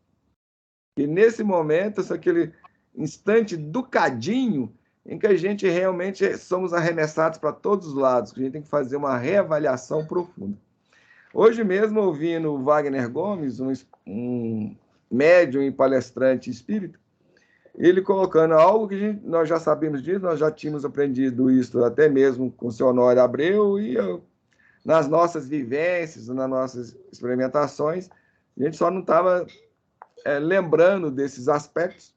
E nesse momento, só aquele instante do cadinho em que a gente realmente somos arremessados para todos os lados, que a gente tem que fazer uma reavaliação profunda. Hoje mesmo, ouvindo o Wagner Gomes, um médium e palestrante espírita, ele colocando algo que nós já sabemos disso, nós já tínhamos aprendido isso até mesmo com o seu Honório Abreu e nas nossas vivências, nas nossas experimentações, a gente só não estava lembrando desses aspectos,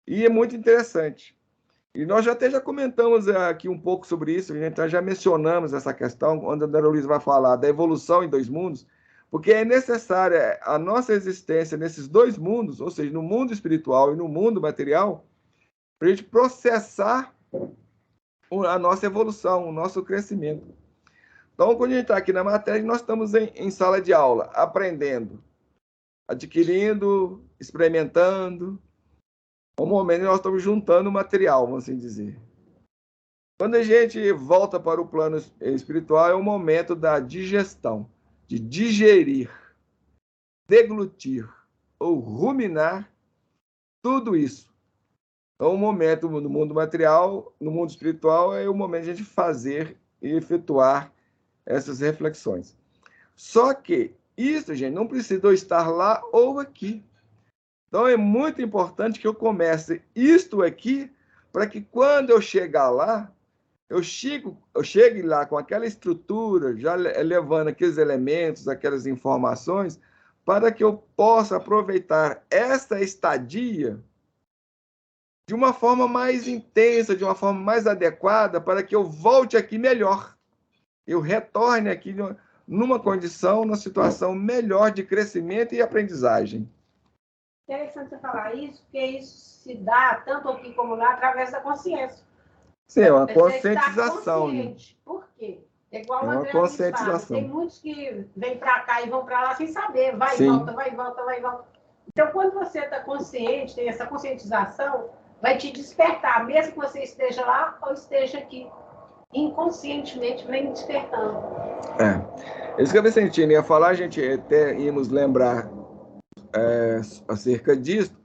e é muito interessante. E nós já comentamos aqui um pouco sobre isso, a gente já mencionamos essa questão, quando a André Luiz vai falar da evolução em dois mundos, porque é necessária a nossa existência nesses dois mundos, ou seja, no mundo espiritual e no mundo material, para a gente processar a nossa evolução, o nosso crescimento. Então, quando a gente está aqui na matéria, nós estamos em sala de aula, aprendendo, adquirindo, experimentando. No momento, nós estamos juntando material, vamos assim dizer. Quando a gente volta para o plano espiritual, é o momento da digestão, de digerir, deglutir ou ruminar tudo isso. Então, o momento no mundo material, no mundo espiritual, é o momento de a gente fazer e efetuar essas reflexões. Só que isso, gente, não precisa estar lá ou aqui. Então, é muito importante que eu comece isto aqui, para que quando eu chegar lá, eu chegue lá com aquela estrutura, já levando aqueles elementos, aquelas informações, para que eu possa aproveitar essa estadia de uma forma mais intensa, de uma forma mais adequada, para que eu volte aqui melhor. Eu retorne aqui numa condição, numa situação melhor de crescimento e aprendizagem. Interessante você falar isso, porque isso se dá, tanto aqui como lá, através da consciência. Sim, é uma Você conscientização. está consciente. Por quê? É igual o uma André conscientização. fala. Tem muitos que vêm para cá e vão para lá sem saber. Vai e Sim. volta, vai e volta, vai e volta. Então, quando você está consciente, tem essa conscientização, vai te despertar, mesmo que você esteja lá ou esteja aqui. Inconscientemente vem despertando. Isso que a Vicentina ia falar, a gente até íamos lembrar acerca disso,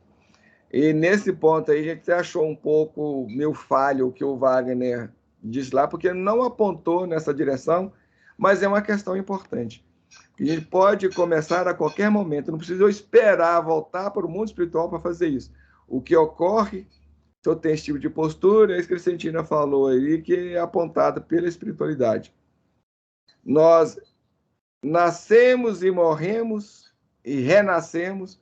e nesse ponto aí a gente achou um pouco meio falho o que o Wagner disse lá, porque não apontou nessa direção, mas é uma questão importante. A gente pode começar a qualquer momento, não precisa eu esperar voltar para o mundo espiritual para fazer isso. O que ocorre, se eu tenho esse tipo de postura, é isso que a Cristina falou aí, que é apontada pela espiritualidade. Nós nascemos e morremos e renascemos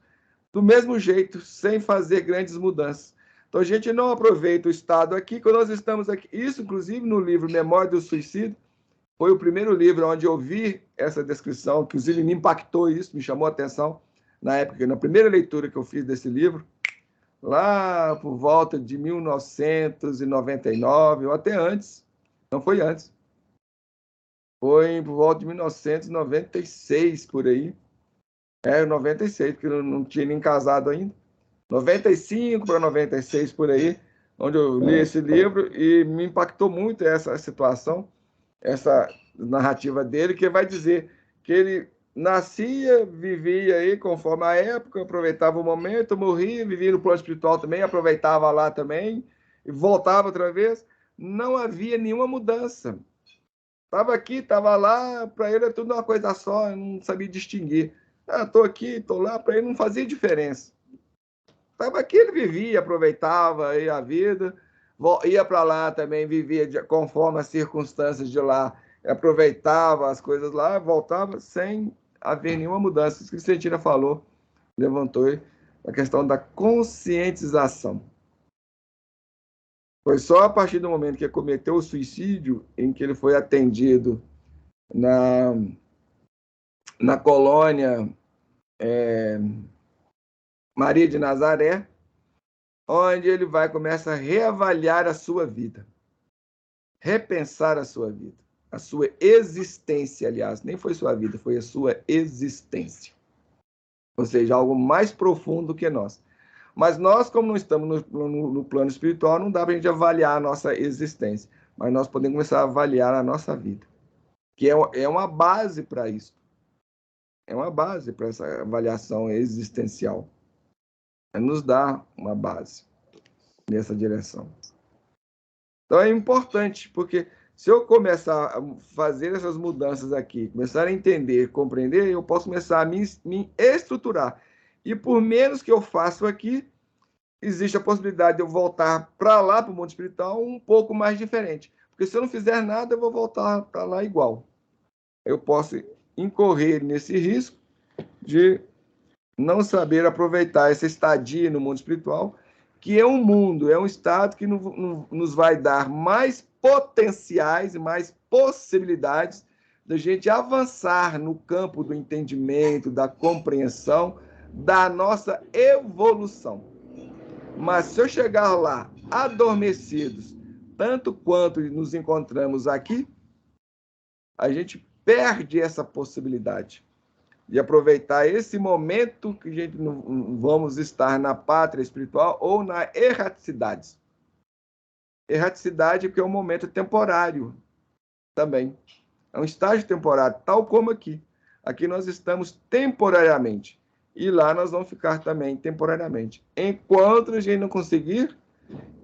do mesmo jeito, sem fazer grandes mudanças. Então, a gente não aproveita o estado aqui, quando nós estamos aqui. Isso, inclusive, no livro Memória do Suicídio, foi o primeiro livro onde eu vi essa descrição, que inclusive me impactou isso, me chamou a atenção, na época, na primeira leitura que eu fiz desse livro, lá por volta de 1999, ou até antes, não foi antes, foi por volta de 1996, por aí, 96, porque eu não tinha nem casado ainda, 95 para 96, por aí, onde eu li esse livro e me impactou muito essa situação, essa narrativa dele, que vai dizer que ele nascia, vivia aí conforme a época, aproveitava o momento, morria, vivia no plano espiritual também, aproveitava lá também, e voltava outra vez. Não havia nenhuma mudança. Estava aqui, estava lá, para ele é tudo uma coisa só, não sabia distinguir. Estou aqui, estou lá, para ele não fazia diferença. Estava aqui, ele vivia, aproveitava aí a vida, ia para lá também, vivia conforme as circunstâncias de lá, aproveitava as coisas lá, voltava sem haver nenhuma mudança. Isso que a Cristina falou, levantou aí, a questão da conscientização. Foi só a partir do momento que ele cometeu o suicídio, em que ele foi atendido na colônia Maria de Nazaré, onde ele começa a reavaliar a sua vida, repensar a sua vida, a sua existência, aliás, nem foi sua vida, foi a sua existência. Ou seja, algo mais profundo que nós. Mas nós, como não estamos no plano espiritual, não dá para a gente avaliar a nossa existência, mas nós podemos começar a avaliar a nossa vida, que é uma base para isso. É uma base para essa avaliação existencial. Nos dá uma base nessa direção. Então é importante, porque se eu começar a fazer essas mudanças aqui, começar a entender, compreender, eu posso começar a me estruturar. E por menos que eu faça aqui, existe a possibilidade de eu voltar para lá, para o mundo espiritual, um pouco mais diferente. Porque se eu não fizer nada, eu vou voltar para lá igual. Eu posso incorrer nesse risco de não saber aproveitar essa estadia no mundo espiritual, que é um mundo, é um estado que nos vai dar mais potenciais e mais possibilidades da gente avançar no campo do entendimento, da compreensão, da nossa evolução. Mas se eu chegar lá adormecidos, tanto quanto nos encontramos aqui, a gente perde essa possibilidade de aproveitar esse momento que a gente vamos estar na pátria espiritual ou na erraticidade. Erraticidade porque é um momento temporário também. É um estágio temporário, tal como aqui. Aqui nós estamos temporariamente. E lá nós vamos ficar também temporariamente. Enquanto a gente não conseguir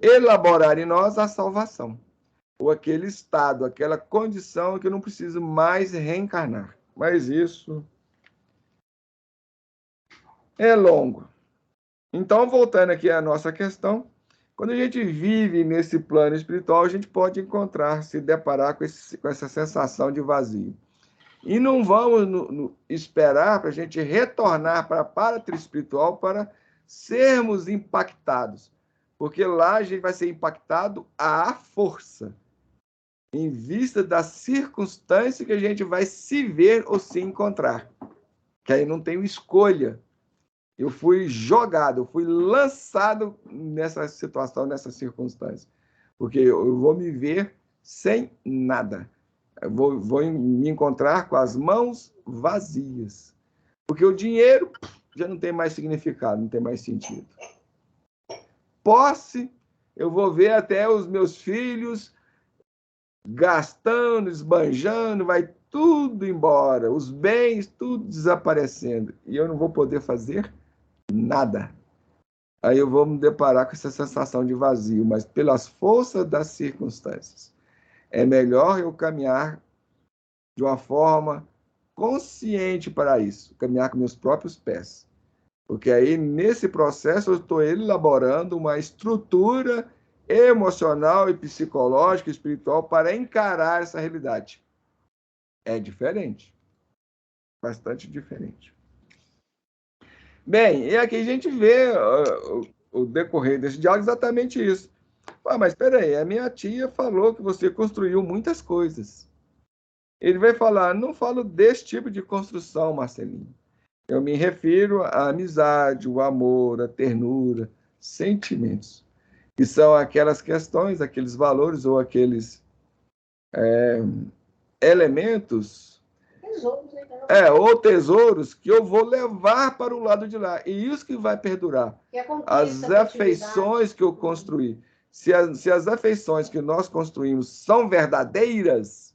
elaborar em nós a salvação. Ou aquele estado, aquela condição que eu não preciso mais reencarnar. Mas isso é longo. Então, voltando aqui à nossa questão, quando a gente vive nesse plano espiritual, a gente pode se deparar com essa sensação de vazio. E não vamos esperar para a gente retornar para a pátria espiritual para sermos impactados, porque lá a gente vai ser impactado à força, em vista da circunstância que a gente vai se ver ou se encontrar, que aí não tem escolha. Eu fui jogado, eu fui lançado nessa situação, nessa circunstância. Porque eu vou me ver sem nada. Eu vou me encontrar com as mãos vazias. Porque o dinheiro já não tem mais significado, não tem mais sentido. Posse, eu vou ver até os meus filhos gastando, esbanjando, vai tudo embora. Os bens, tudo desaparecendo. E eu não vou poder fazer nada. Aí eu vou me deparar com essa sensação de vazio, mas pelas forças das circunstâncias. É melhor eu caminhar de uma forma consciente para isso, caminhar com meus próprios pés. Porque aí, nesse processo, eu estou elaborando uma estrutura emocional e psicológica, espiritual, para encarar essa realidade. É diferente. Bastante diferente. Bem, e aqui a gente vê o decorrer desse diálogo exatamente isso. Ah, mas espera aí, a minha tia falou que você construiu muitas coisas. Ele vai falar, não falo desse tipo de construção, Marcelinho. Eu me refiro à amizade, o amor, a ternura, sentimentos, que são aquelas questões, aqueles valores ou aqueles elementos, ou tesouros que eu vou levar para o lado de lá. E isso que vai perdurar. As afeições que eu construí. Se as afeições que nós construímos são verdadeiras,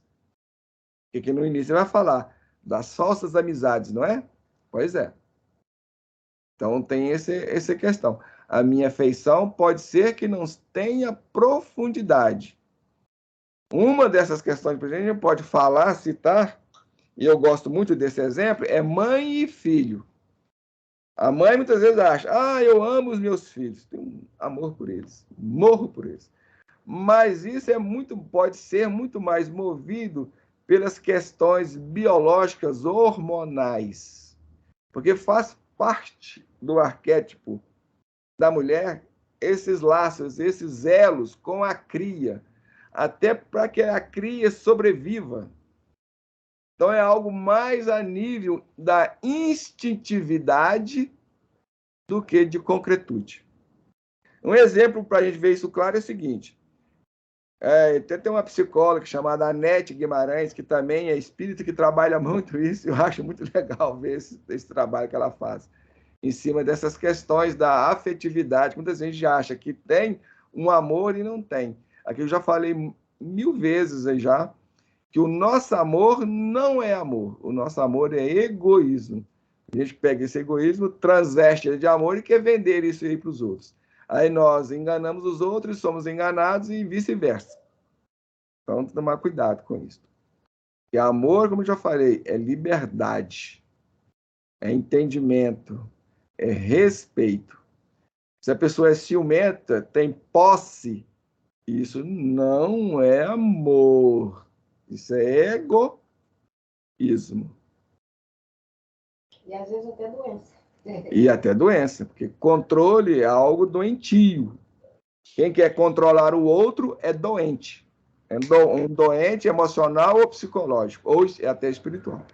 que no início vai falar das falsas amizades, não é? Pois é. Então tem essa questão. A minha afeição pode ser que não tenha profundidade. Uma dessas questões que a gente pode falar, citar, e eu gosto muito desse exemplo, é mãe e filho. A mãe muitas vezes acha, eu amo os meus filhos, tenho um amor por eles, morro por eles. Mas isso pode ser muito mais movido pelas questões biológicas hormonais, porque faz parte do arquétipo da mulher esses laços, esses elos com a cria, até para que a cria sobreviva. Então, é algo mais a nível da instintividade do que de concretude. Um exemplo para a gente ver isso claro é o seguinte. Tem uma psicóloga chamada Anete Guimarães, que também é espírita, que trabalha muito isso. Eu acho muito legal ver esse trabalho que ela faz em cima dessas questões da afetividade. Muitas vezes a gente acha que tem um amor e não tem. Aqui eu já falei 1000 vezes aí já, que o nosso amor não é amor. O nosso amor é egoísmo. A gente pega esse egoísmo, transveste ele de amor e quer vender isso aí para os outros. Aí nós enganamos os outros, somos enganados e vice-versa. Então, tomar cuidado com isso. E amor, como eu já falei, é liberdade, é entendimento, é respeito. Se a pessoa é ciumenta, tem posse, isso não é amor. Isso é egoísmo. E às vezes até doença. E até doença, porque controle é algo doentio. Quem quer controlar o outro é doente. É um doente emocional ou psicológico, ou até espiritual.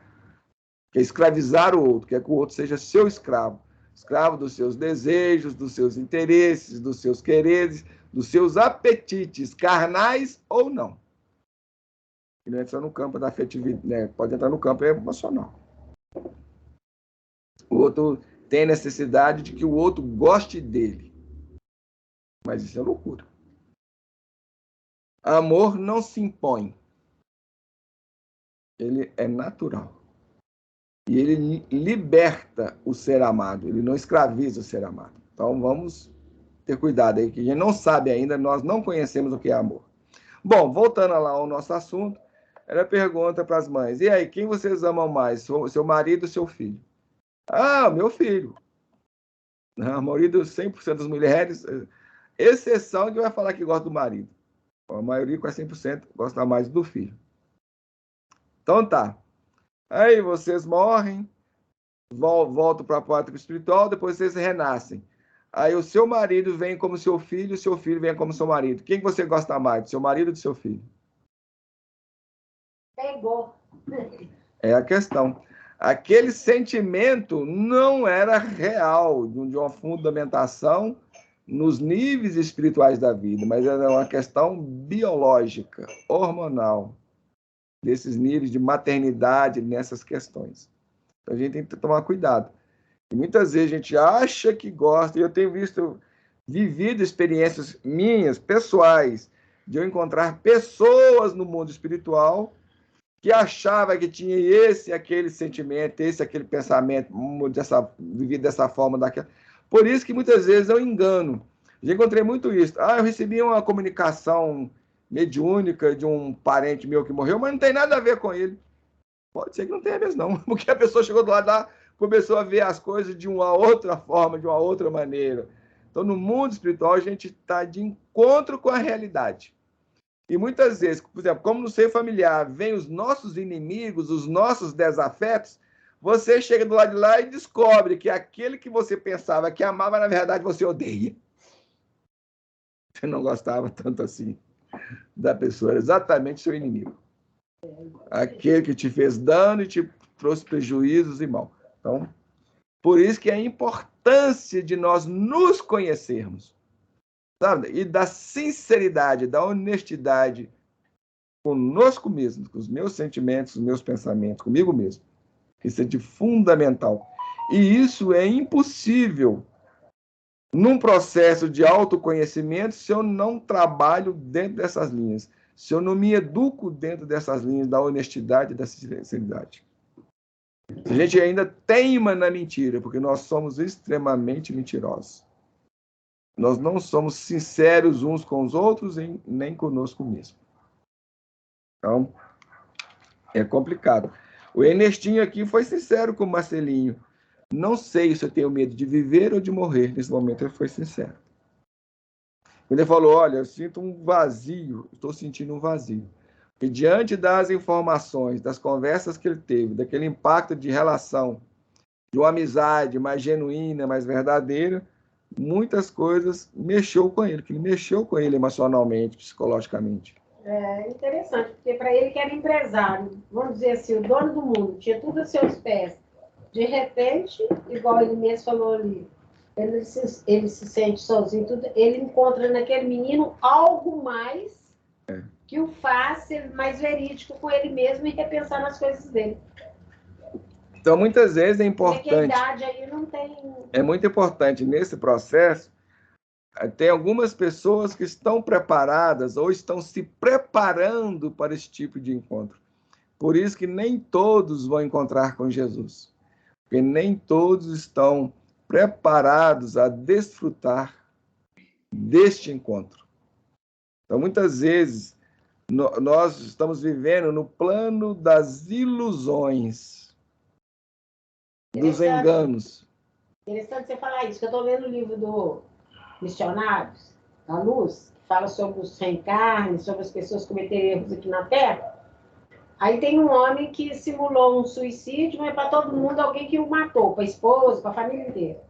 Quer escravizar o outro, quer que o outro seja seu escravo. Escravo dos seus desejos, dos seus interesses, dos seus quereres, dos seus apetites, carnais ou não. E não entra no campo da afetividade, né? Pode entrar no campo emocional. O outro tem necessidade de que o outro goste dele. Mas isso é loucura. Amor não se impõe. Ele é natural. E ele liberta o ser amado. Ele não escraviza o ser amado. Então vamos ter cuidado aí, que a gente não sabe ainda, nós não conhecemos o que é amor. Bom, voltando lá ao nosso assunto, ela pergunta para as mães, e aí, quem vocês amam mais, seu marido ou seu filho? Meu filho. A maioria dos 100% das mulheres, exceção que vai falar que gosta do marido. A maioria, quase 100%, gosta mais do filho. Então tá. Aí vocês morrem, voltam para a pátria espiritual, depois vocês renascem. Aí o seu marido vem como seu filho, o seu filho vem como seu marido. Quem você gosta mais, do seu marido ou do seu filho? Pegou. É a questão. Aquele sentimento não era real, de uma fundamentação nos níveis espirituais da vida, mas era uma questão biológica, hormonal, desses níveis de maternidade, nessas questões. Então a gente tem que tomar cuidado. E muitas vezes a gente acha que gosta, e eu tenho vivido experiências minhas, pessoais, de eu encontrar pessoas no mundo espiritual que achava que tinha aquele sentimento, aquele pensamento, vivido dessa forma, daquela. Por isso que muitas vezes eu engano. Já encontrei muito isso. Eu recebi uma comunicação mediúnica de um parente meu que morreu, mas não tem nada a ver com ele. Pode ser que não tenha mesmo, não. Porque a pessoa chegou do lado lá, começou a ver as coisas de uma outra forma, de uma outra maneira. Então, no mundo espiritual, a gente está de encontro com a realidade. E muitas vezes, por exemplo, como no seio familiar, vem os nossos inimigos, os nossos desafetos, você chega do lado de lá e descobre que aquele que você pensava que amava, na verdade, você odeia. Você não gostava tanto assim da pessoa, era exatamente seu inimigo. Aquele que te fez dano e te trouxe prejuízos e mal. Então, por isso que é a importância de nós nos conhecermos, sabe? E da sinceridade, da honestidade conosco mesmo, com os meus sentimentos, os meus pensamentos, comigo mesmo. Isso é de fundamental. E isso é impossível num processo de autoconhecimento se eu não trabalho dentro dessas linhas, se eu não me educo dentro dessas linhas da honestidade e da sinceridade. A gente ainda teima na mentira, porque nós somos extremamente mentirosos. Nós não somos sinceros uns com os outros, nem conosco mesmo. Então, é complicado. O Ernestinho aqui foi sincero com o Marcelinho. Não sei se eu tenho medo de viver ou de morrer. Nesse momento ele foi sincero. Quando ele falou, olha, eu sinto um vazio, estou sentindo um vazio. E diante das informações, das conversas que ele teve, daquele impacto de relação, de uma amizade mais genuína, mais verdadeira, muitas coisas mexeu com ele, que ele mexeu com ele emocionalmente, psicologicamente. É interessante, porque para ele que era empresário, vamos dizer assim, o dono do mundo, tinha tudo a seus pés. De repente, igual ele mesmo falou ali, ele se sente sozinho, tudo, ele encontra naquele menino algo mais que o faz ser mais verídico com ele mesmo e repensar nas coisas dele. Então, muitas vezes é importante... Porque a idade aí não tem... É muito importante nesse processo, tem algumas pessoas que estão preparadas ou estão se preparando para esse tipo de encontro. Por isso que nem todos vão encontrar com Jesus. Porque nem todos estão preparados a desfrutar deste encontro. Então, muitas vezes, nós estamos vivendo no plano das ilusões, dos enganos. Interessante você falar isso, que eu estou lendo o livro do Missionários da Luz, que fala sobre os reencarnes, sobre as pessoas cometerem erros aqui na Terra. Aí tem um homem que simulou um suicídio, mas para todo mundo alguém que o matou, para a esposa, para a família inteira.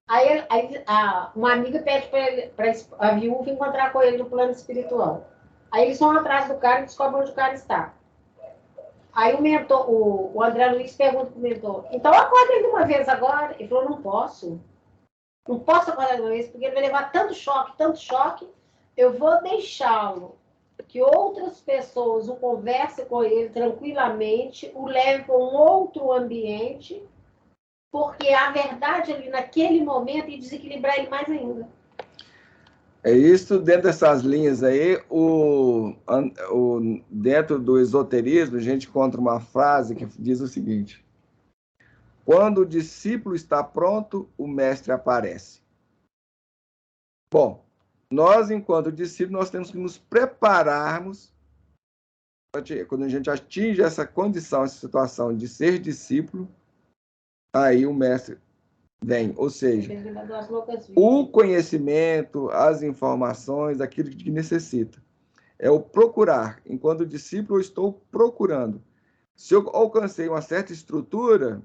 Aí uma amiga pede para a viúva encontrar com ele no plano espiritual. Aí eles vão atrás do cara e descobrem onde o cara está. Aí o mentor, o André Luiz pergunta para o mentor, então acorda ele de uma vez agora. Ele falou, não posso. Não posso acordar de uma vez, porque ele vai levar tanto choque, eu vou deixá-lo que outras pessoas o conversem com ele tranquilamente, o levem para um outro ambiente, porque a verdade ali naquele momento ia desequilibrar ele mais ainda. É isso, dentro dessas linhas aí, dentro do esoterismo, a gente encontra uma frase que diz o seguinte: quando o discípulo está pronto, o mestre aparece. Bom, nós, enquanto discípulos, nós temos que nos prepararmos, quando a gente atinge essa condição, essa situação de ser discípulo, aí o mestre vem, ou seja, o conhecimento, as informações, aquilo que necessita. É o procurar. Enquanto discípulo, eu estou procurando. Se eu alcancei uma certa estrutura,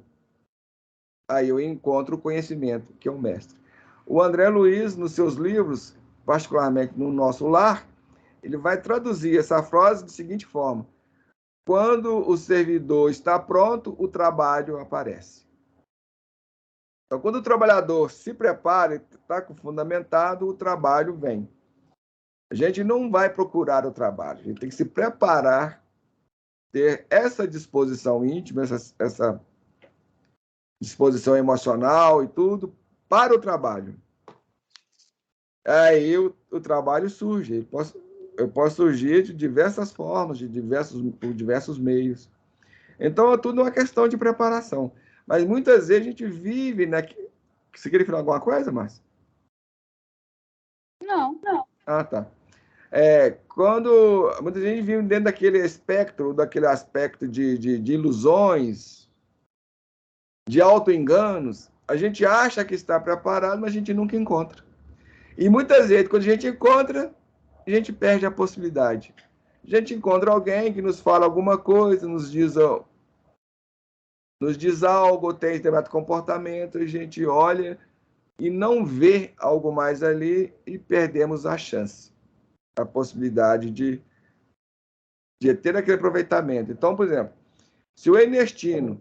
aí eu encontro o conhecimento, que é o mestre. O André Luiz, nos seus livros, particularmente no Nosso Lar, ele vai traduzir essa frase da seguinte forma: quando o servidor está pronto, o trabalho aparece. Então, quando o trabalhador se prepara, está fundamentado, o trabalho vem. A gente não vai procurar o trabalho, a gente tem que se preparar, ter essa disposição íntima, essa disposição emocional e tudo, para o trabalho. Aí o trabalho surge, eu posso surgir de diversas formas, por diversos meios. Então, é tudo uma questão de preparação. Mas muitas vezes a gente vive Você queria falar alguma coisa, Márcia? Não. Ah, tá. Quando muita gente vive dentro daquele espectro, daquele aspecto de ilusões, de auto-enganos, a gente acha que está preparado, mas a gente nunca encontra. E muitas vezes, quando a gente encontra, a gente perde a possibilidade. A gente encontra alguém que nos fala alguma coisa, nos diz algo, tem determinado comportamento, a gente olha e não vê algo mais ali e perdemos a chance, a possibilidade de ter aquele aproveitamento. Então, por exemplo, se o Ernestino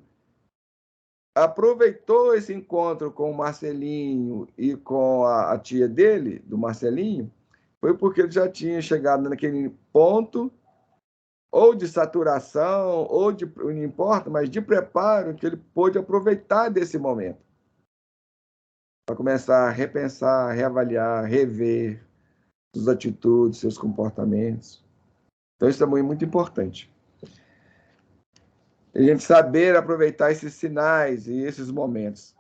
aproveitou esse encontro com o Marcelinho e com a tia dele, do Marcelinho, foi porque ele já tinha chegado naquele ponto ou de saturação, ou de, não importa, mas de preparo, que ele pôde aproveitar desse momento para começar a repensar, reavaliar, rever suas atitudes, seus comportamentos. Então, isso é muito importante. A gente saber aproveitar esses sinais e esses momentos,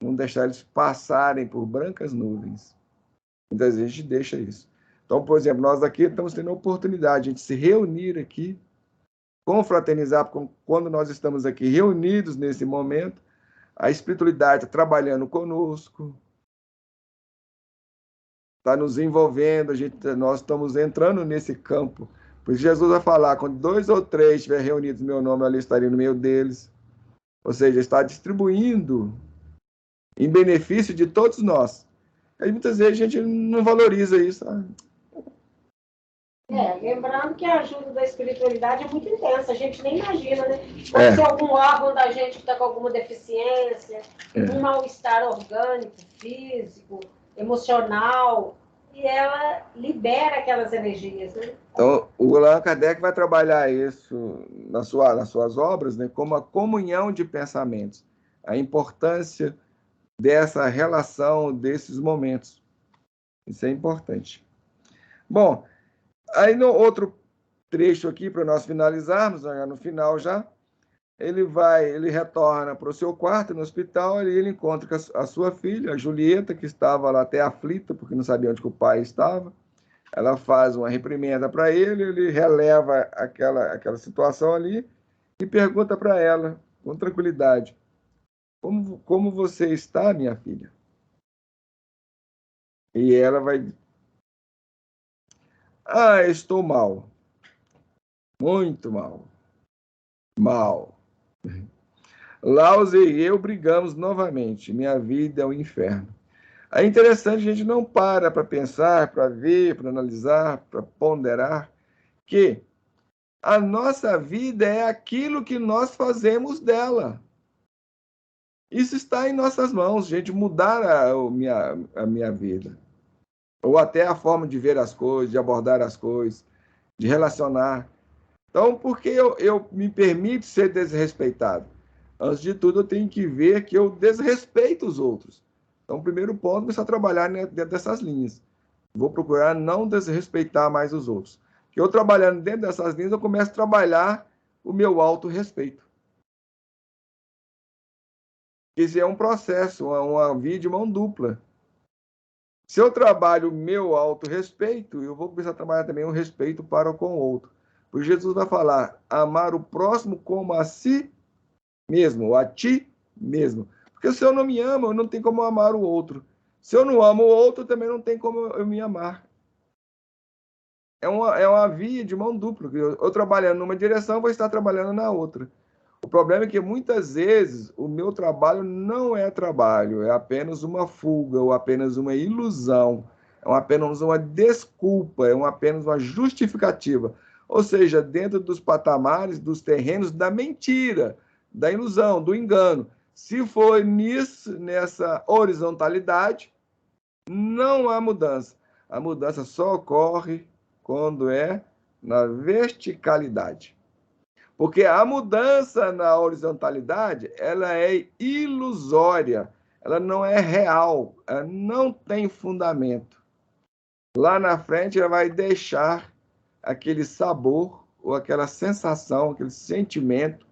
não deixar eles passarem por brancas nuvens. Muitas vezes a gente deixa isso. Então, por exemplo, nós aqui estamos tendo a oportunidade de a gente se reunir aqui, confraternizar, quando nós estamos aqui reunidos nesse momento, a espiritualidade está trabalhando conosco, está nos envolvendo, nós estamos entrando nesse campo. Por isso Jesus vai falar, quando 2 ou 3 estiverem reunidos no meu nome, ali estaria no meio deles. Ou seja, está distribuindo em benefício de todos nós. Aí muitas vezes a gente não valoriza isso. Lembrando que a ajuda da espiritualidade é muito intensa, a gente nem imagina, né? Pode ser algum órgão da gente que está com alguma deficiência, um mal-estar orgânico, físico, emocional, e ela libera aquelas energias, né? Então, o Allan Kardec vai trabalhar isso nas suas obras, né, como a comunhão de pensamentos, a importância dessa relação, desses momentos. Isso é importante. Bom, aí no outro trecho aqui, para nós finalizarmos, no final já, ele retorna para o seu quarto no hospital e ele encontra a sua filha, a Julieta, que estava lá até aflita, porque não sabia onde que o pai estava. Ela faz uma reprimenda para ele, ele releva aquela situação ali e pergunta para ela, com tranquilidade, como você está, minha filha? E ela vai... estou mal. Muito mal. Mal. Laus e eu brigamos novamente. Minha vida é um inferno. É interessante, a gente não para pensar, para ver, para analisar, para ponderar, que a nossa vida é aquilo que nós fazemos dela. Isso está em nossas mãos, gente, mudar a minha vida. Ou até a forma de ver as coisas, de abordar as coisas, de relacionar. Então, por que eu me permito ser desrespeitado? Antes de tudo, eu tenho que ver que eu desrespeito os outros. Então, o primeiro ponto é começar a trabalhar dentro dessas linhas. Vou procurar não desrespeitar mais os outros. Que eu trabalhando dentro dessas linhas, eu começo a trabalhar o meu autorrespeito. Esse é um processo, uma via de mão dupla. Se eu trabalho o meu autorrespeito, eu vou começar a trabalhar também o respeito para com o outro. Porque Jesus vai falar, amar o próximo como a si mesmo, ou a ti mesmo. Porque se eu não me amo, eu não tenho como amar o outro. Se eu não amo o outro, também não tem como eu me amar. É uma via de mão dupla. Eu trabalhando numa direção, vou estar trabalhando na outra. O problema é que muitas vezes o meu trabalho não é trabalho, é apenas uma fuga, ou apenas uma ilusão, é apenas uma desculpa, apenas uma justificativa. Ou seja, dentro dos patamares, dos terrenos da mentira, da ilusão, do engano. Se for nessa horizontalidade, não há mudança. A mudança só ocorre quando é na verticalidade. Porque a mudança na horizontalidade, ela é ilusória, ela não é real, ela não tem fundamento. Lá na frente, ela vai deixar aquele sabor ou aquela sensação, aquele sentimento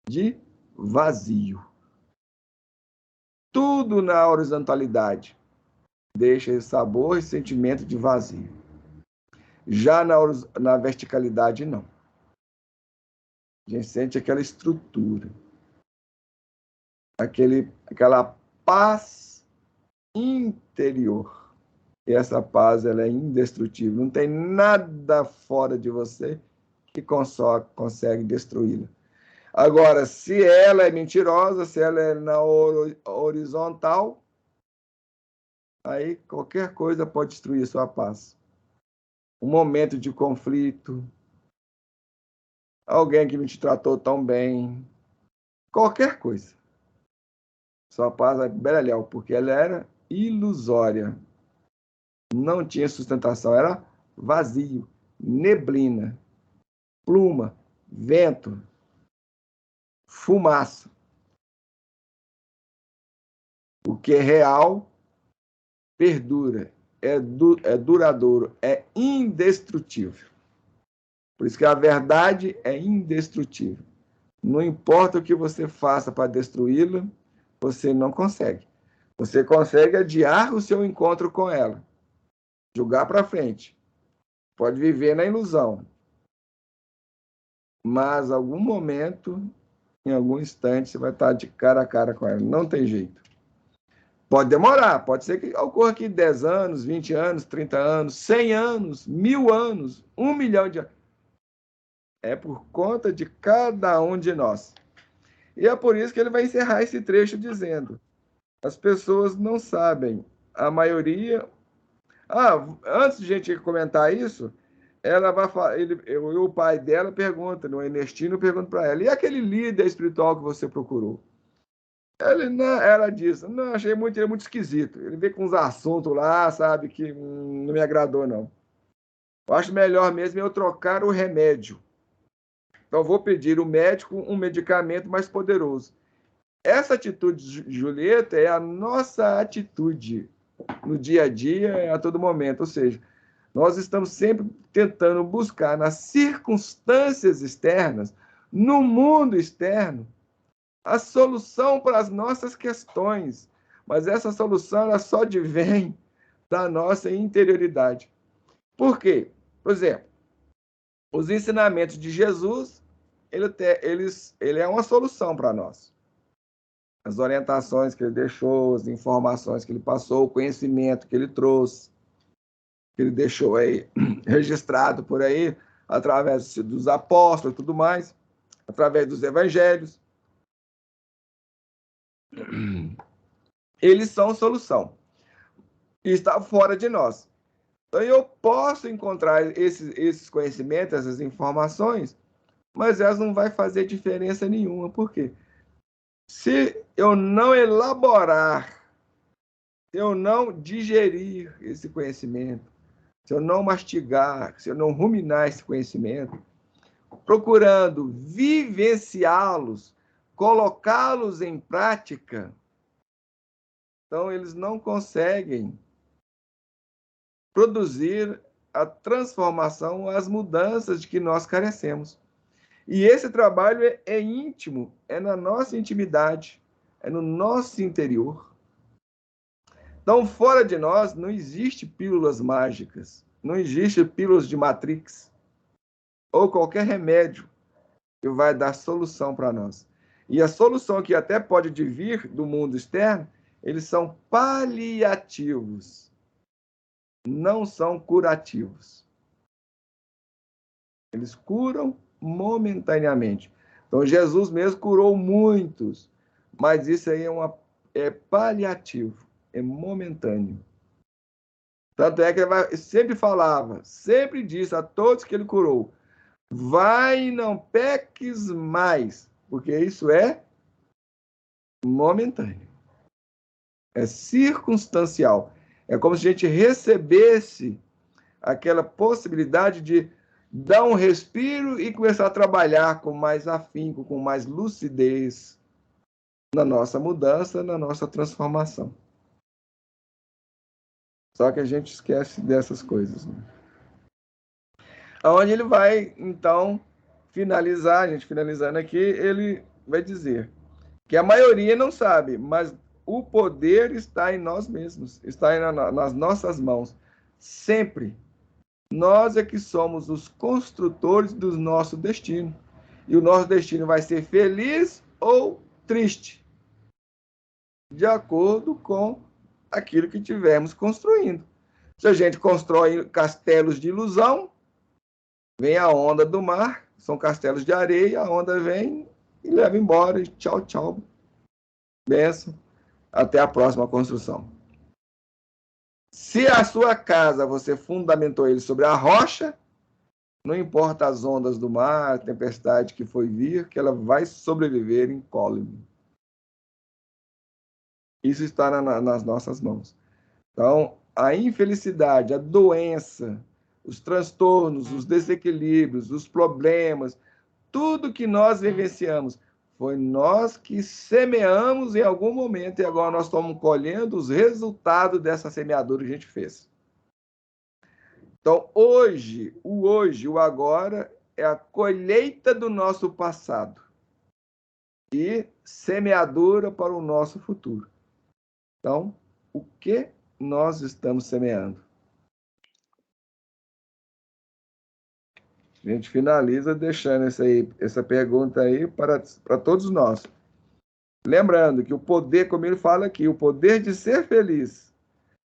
de vazio. Tudo na horizontalidade deixa esse sabor e sentimento de vazio. Já na verticalidade, não. A gente sente aquela estrutura, aquela paz interior. E essa paz, ela é indestrutível. Não tem nada fora de você que consegue destruí-la. Agora, se ela é mentirosa, se ela é na horizontal, aí qualquer coisa pode destruir sua paz. Um momento de conflito, alguém que não te tratou tão bem, qualquer coisa. Sua paz vai beralhar, porque ela era ilusória. Não tinha sustentação, era vazio, neblina, pluma, vento, fumaça. O que é real perdura, é duradouro, é indestrutível. Por isso que a verdade é indestrutível. Não importa o que você faça para destruí-la, você não consegue. Você consegue adiar o seu encontro com ela, jogar para frente. Pode viver na ilusão. Mas, em algum momento, em algum instante, você vai estar de cara a cara com ela. Não tem jeito. Pode demorar, pode ser que ocorra aqui 10 anos, 20 anos, 30 anos, 100 anos, 1000 anos, 1 milhão de anos. É por conta de cada um de nós. E é por isso que ele vai encerrar esse trecho dizendo: as pessoas não sabem, a maioria... antes de a gente comentar isso, ela vai falar, o pai dela pergunta, no Ernestino pergunta para ela: e aquele líder espiritual que você procurou? Ela diz: não, achei ele muito esquisito. Ele veio com uns assuntos lá, sabe, que não me agradou, não. Eu acho melhor mesmo eu trocar o remédio. Então, vou pedir o médico um medicamento mais poderoso. Essa atitude de Julieta é a nossa atitude no dia a dia, a todo momento. Ou seja, nós estamos sempre tentando buscar nas circunstâncias externas, no mundo externo, a solução para as nossas questões. Mas essa solução ela só advém da nossa interioridade. Por quê? Por exemplo, os ensinamentos de Jesus, ele é uma solução para nós. As orientações que ele deixou, as informações que ele passou, o conhecimento que ele trouxe, que ele deixou aí registrado por aí, através dos apóstolos e tudo mais, através dos evangelhos. Eles são solução. E está fora de nós. Então, eu posso encontrar esses conhecimentos, essas informações, mas elas não vão fazer diferença nenhuma. Por quê? Se eu não elaborar, se eu não digerir esse conhecimento, se eu não mastigar, se eu não ruminar esse conhecimento, procurando vivenciá-los, colocá-los em prática, então eles não conseguem produzir a transformação, as mudanças de que nós carecemos. E esse trabalho é íntimo, é na nossa intimidade, é no nosso interior. Então, fora de nós, não existe pílulas mágicas, não existe pílulas de Matrix, ou qualquer remédio que vai dar solução para nós. E a solução que até pode vir do mundo externo, eles são paliativos, não são curativos. Eles curam momentaneamente. Então, Jesus mesmo curou muitos, mas isso aí é paliativo, é momentâneo. Tanto é que ele sempre falava, sempre disse a todos que ele curou: vai e não peques mais, porque isso é momentâneo. É circunstancial. É como se a gente recebesse aquela possibilidade de dar um respiro e começar a trabalhar com mais afinco, com mais lucidez na nossa mudança, na nossa transformação. Só que a gente esquece dessas coisas, né? Onde ele vai, então, finalizar, a gente finalizando aqui, ele vai dizer que a maioria não sabe, mas o poder está em nós mesmos, está nas nossas mãos, sempre. Nós é que somos os construtores do nosso destino. E o nosso destino vai ser feliz ou triste, de acordo com aquilo que estivermos construindo. Se a gente constrói castelos de ilusão, vem a onda do mar, são castelos de areia, a onda vem e leva embora. Tchau, tchau. Benção. Até a próxima construção. Se a sua casa você fundamentou ele sobre a rocha, não importa as ondas do mar, a tempestade que foi vir, que ela vai sobreviver incólume. Isso está nas nossas mãos. Então, a infelicidade, a doença, os transtornos, os desequilíbrios, os problemas, tudo que nós vivenciamos, foi nós que semeamos em algum momento e agora nós estamos colhendo os resultados dessa semeadura que a gente fez. Então, o agora, é a colheita do nosso passado e semeadura para o nosso futuro. Então, o que nós estamos semeando? A gente finaliza deixando essa pergunta aí para todos nós. Lembrando que o poder, como ele fala aqui, o poder de ser feliz,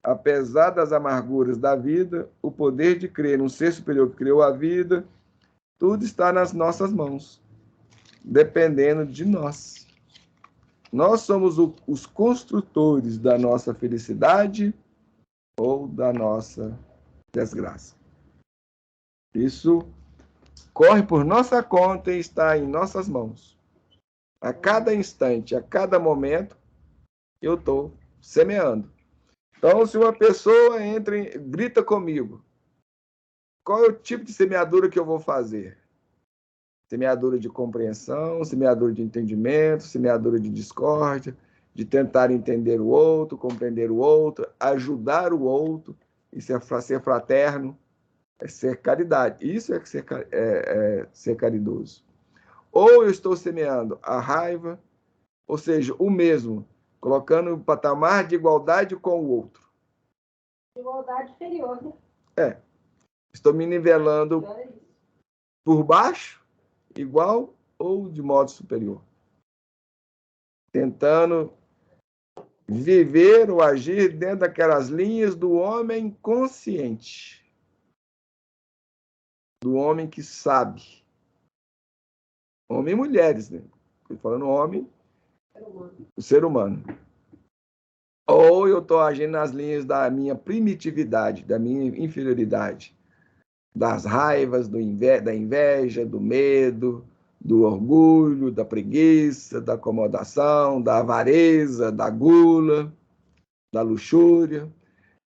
apesar das amarguras da vida, o poder de crer num ser superior que criou a vida, tudo está nas nossas mãos, dependendo de nós. Nós somos os construtores da nossa felicidade ou da nossa desgraça. Isso corre por nossa conta e está em nossas mãos. A cada instante, a cada momento, eu estou semeando. Então, se uma pessoa grita comigo, qual é o tipo de semeadura que eu vou fazer? Semeadura de compreensão, semeadura de entendimento, semeadura de discórdia, de tentar entender o outro, compreender o outro, ajudar o outro, isso é ser fraterno, é ser caridade. Isso é ser caridoso. Ou eu estou semeando a raiva, ou seja, o mesmo, colocando um patamar de igualdade com o outro. Igualdade inferior, né? Estou me nivelando por baixo, igual ou de modo superior. Tentando viver ou agir dentro daquelas linhas do homem consciente. Do homem que sabe. Homem e mulheres, né? Estou falando homem, o ser humano. Ou eu estou agindo nas linhas da minha primitividade, da minha inferioridade, das raivas, da inveja, do medo, do orgulho, da preguiça, da acomodação, da avareza, da gula, da luxúria,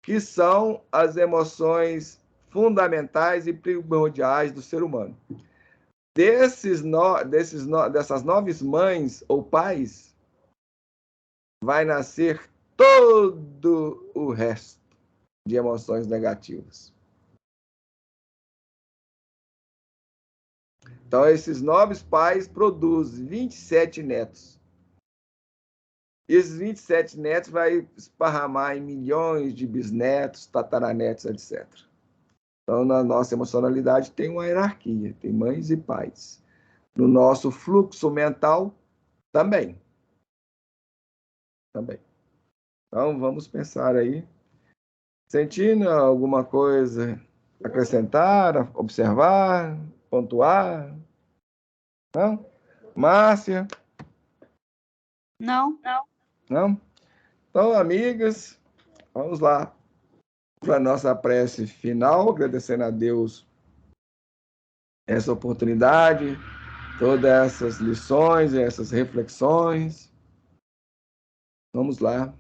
que são as emoções fundamentais e primordiais do ser humano. Dessas 9 mães ou pais, vai nascer todo o resto de emoções negativas. Então, esses 9 pais produzem 27 netos. E esses 27 netos vai esparramar em milhões de bisnetos, tataranetos, etc. Então, na nossa emocionalidade tem uma hierarquia, tem mães e pais. No nosso fluxo mental, também. Então, vamos pensar aí. Sentindo alguma coisa, acrescentar, observar, pontuar? Não? Márcia? Não. Não? Então, amigas, vamos lá para a nossa prece final, agradecendo a Deus essa oportunidade, todas essas lições, essas reflexões. Vamos lá.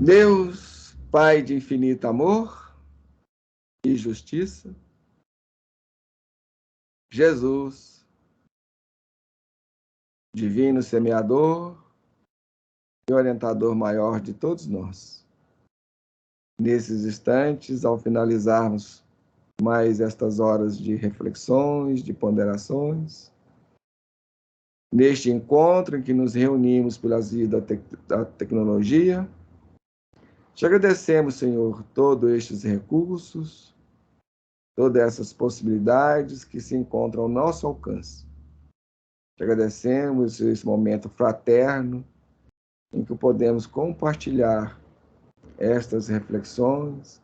Deus, Pai de infinito amor e justiça, Jesus, divino semeador e orientador maior de todos nós. Nesses instantes, ao finalizarmos mais estas horas de reflexões, de ponderações, neste encontro em que nos reunimos pelas vias da tecnologia, Te agradecemos, Senhor, todos estes recursos, todas essas possibilidades que se encontram ao nosso alcance. Te agradecemos esse momento fraterno em que podemos compartilhar estas reflexões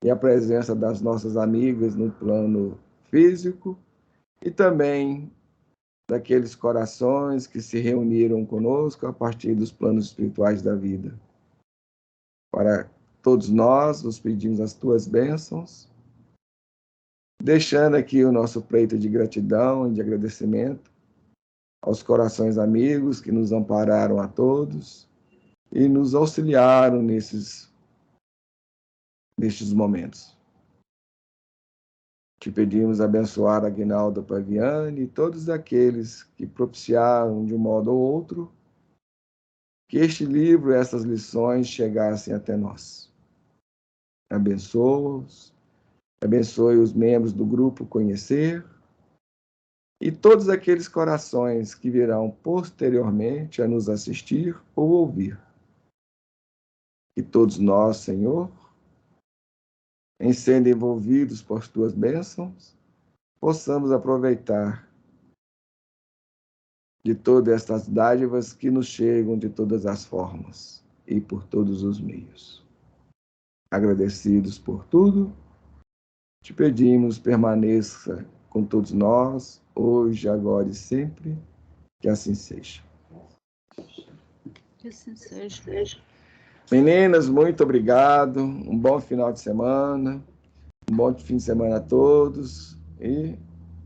e a presença das nossas amigas no plano físico e também daqueles corações que se reuniram conosco a partir dos planos espirituais da vida. Para todos nós, nos pedimos as tuas bênçãos, deixando aqui o nosso pleito de gratidão e de agradecimento aos corações amigos que nos ampararam a todos e nos auxiliaram nestes momentos. Te pedimos abençoar a Aguinaldo Paviani e todos aqueles que propiciaram de um modo ou outro que este livro, essas lições chegassem até nós. Abençoa-os, abençoe os membros do grupo Conhecer e todos aqueles corações que virão posteriormente a nos assistir ou ouvir. E todos nós, Senhor, em sendo envolvidos por tuas bênçãos, possamos aproveitar de todas estas dádivas que nos chegam de todas as formas e por todos os meios. Agradecidos por tudo, te pedimos, permaneça com todos nós, hoje, agora e sempre, que assim seja. Que assim seja. Meninas, muito obrigado, um bom final de semana, um bom fim de semana a todos e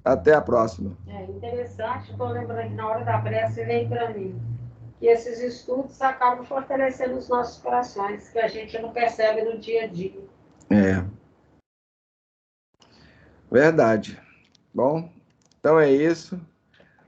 até a próxima. É interessante, estou lembrando que na hora da prece veio para mim que esses estudos acabam fortalecendo os nossos corações, que a gente não percebe no dia a dia. É. Verdade. Bom, então é isso.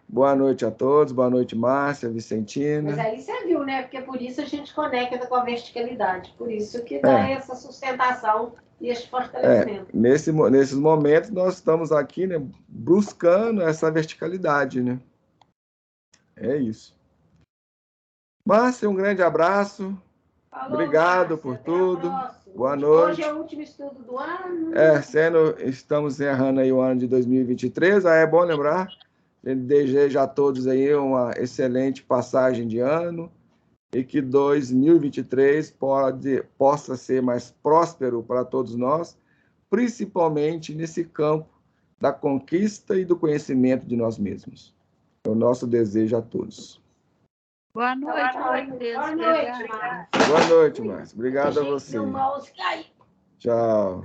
Boa noite a todos, boa noite, Márcia, Vicentina. Mas aí você viu, né? Porque por isso a gente conecta com a verticalidade, por isso que dá essa sustentação e esse fortalecimento. Nesses momentos nós estamos aqui, né, buscando essa verticalidade, né? É isso. Márcia, um grande abraço. Falou, obrigado Márcia, por até tudo. a próxima. Boa noite. Hoje é o último estudo do ano. Estamos encerrando aí o ano de 2023. É bom lembrar, desejo a todos aí uma excelente passagem de ano e que 2023 possa ser mais próspero para todos nós, principalmente nesse campo da conquista e do conhecimento de nós mesmos. É o nosso desejo a todos. Boa noite, Matheus. Boa noite, Márcia. Boa noite, Márcia. Obrigado a você. No mouse caiu. Tchau.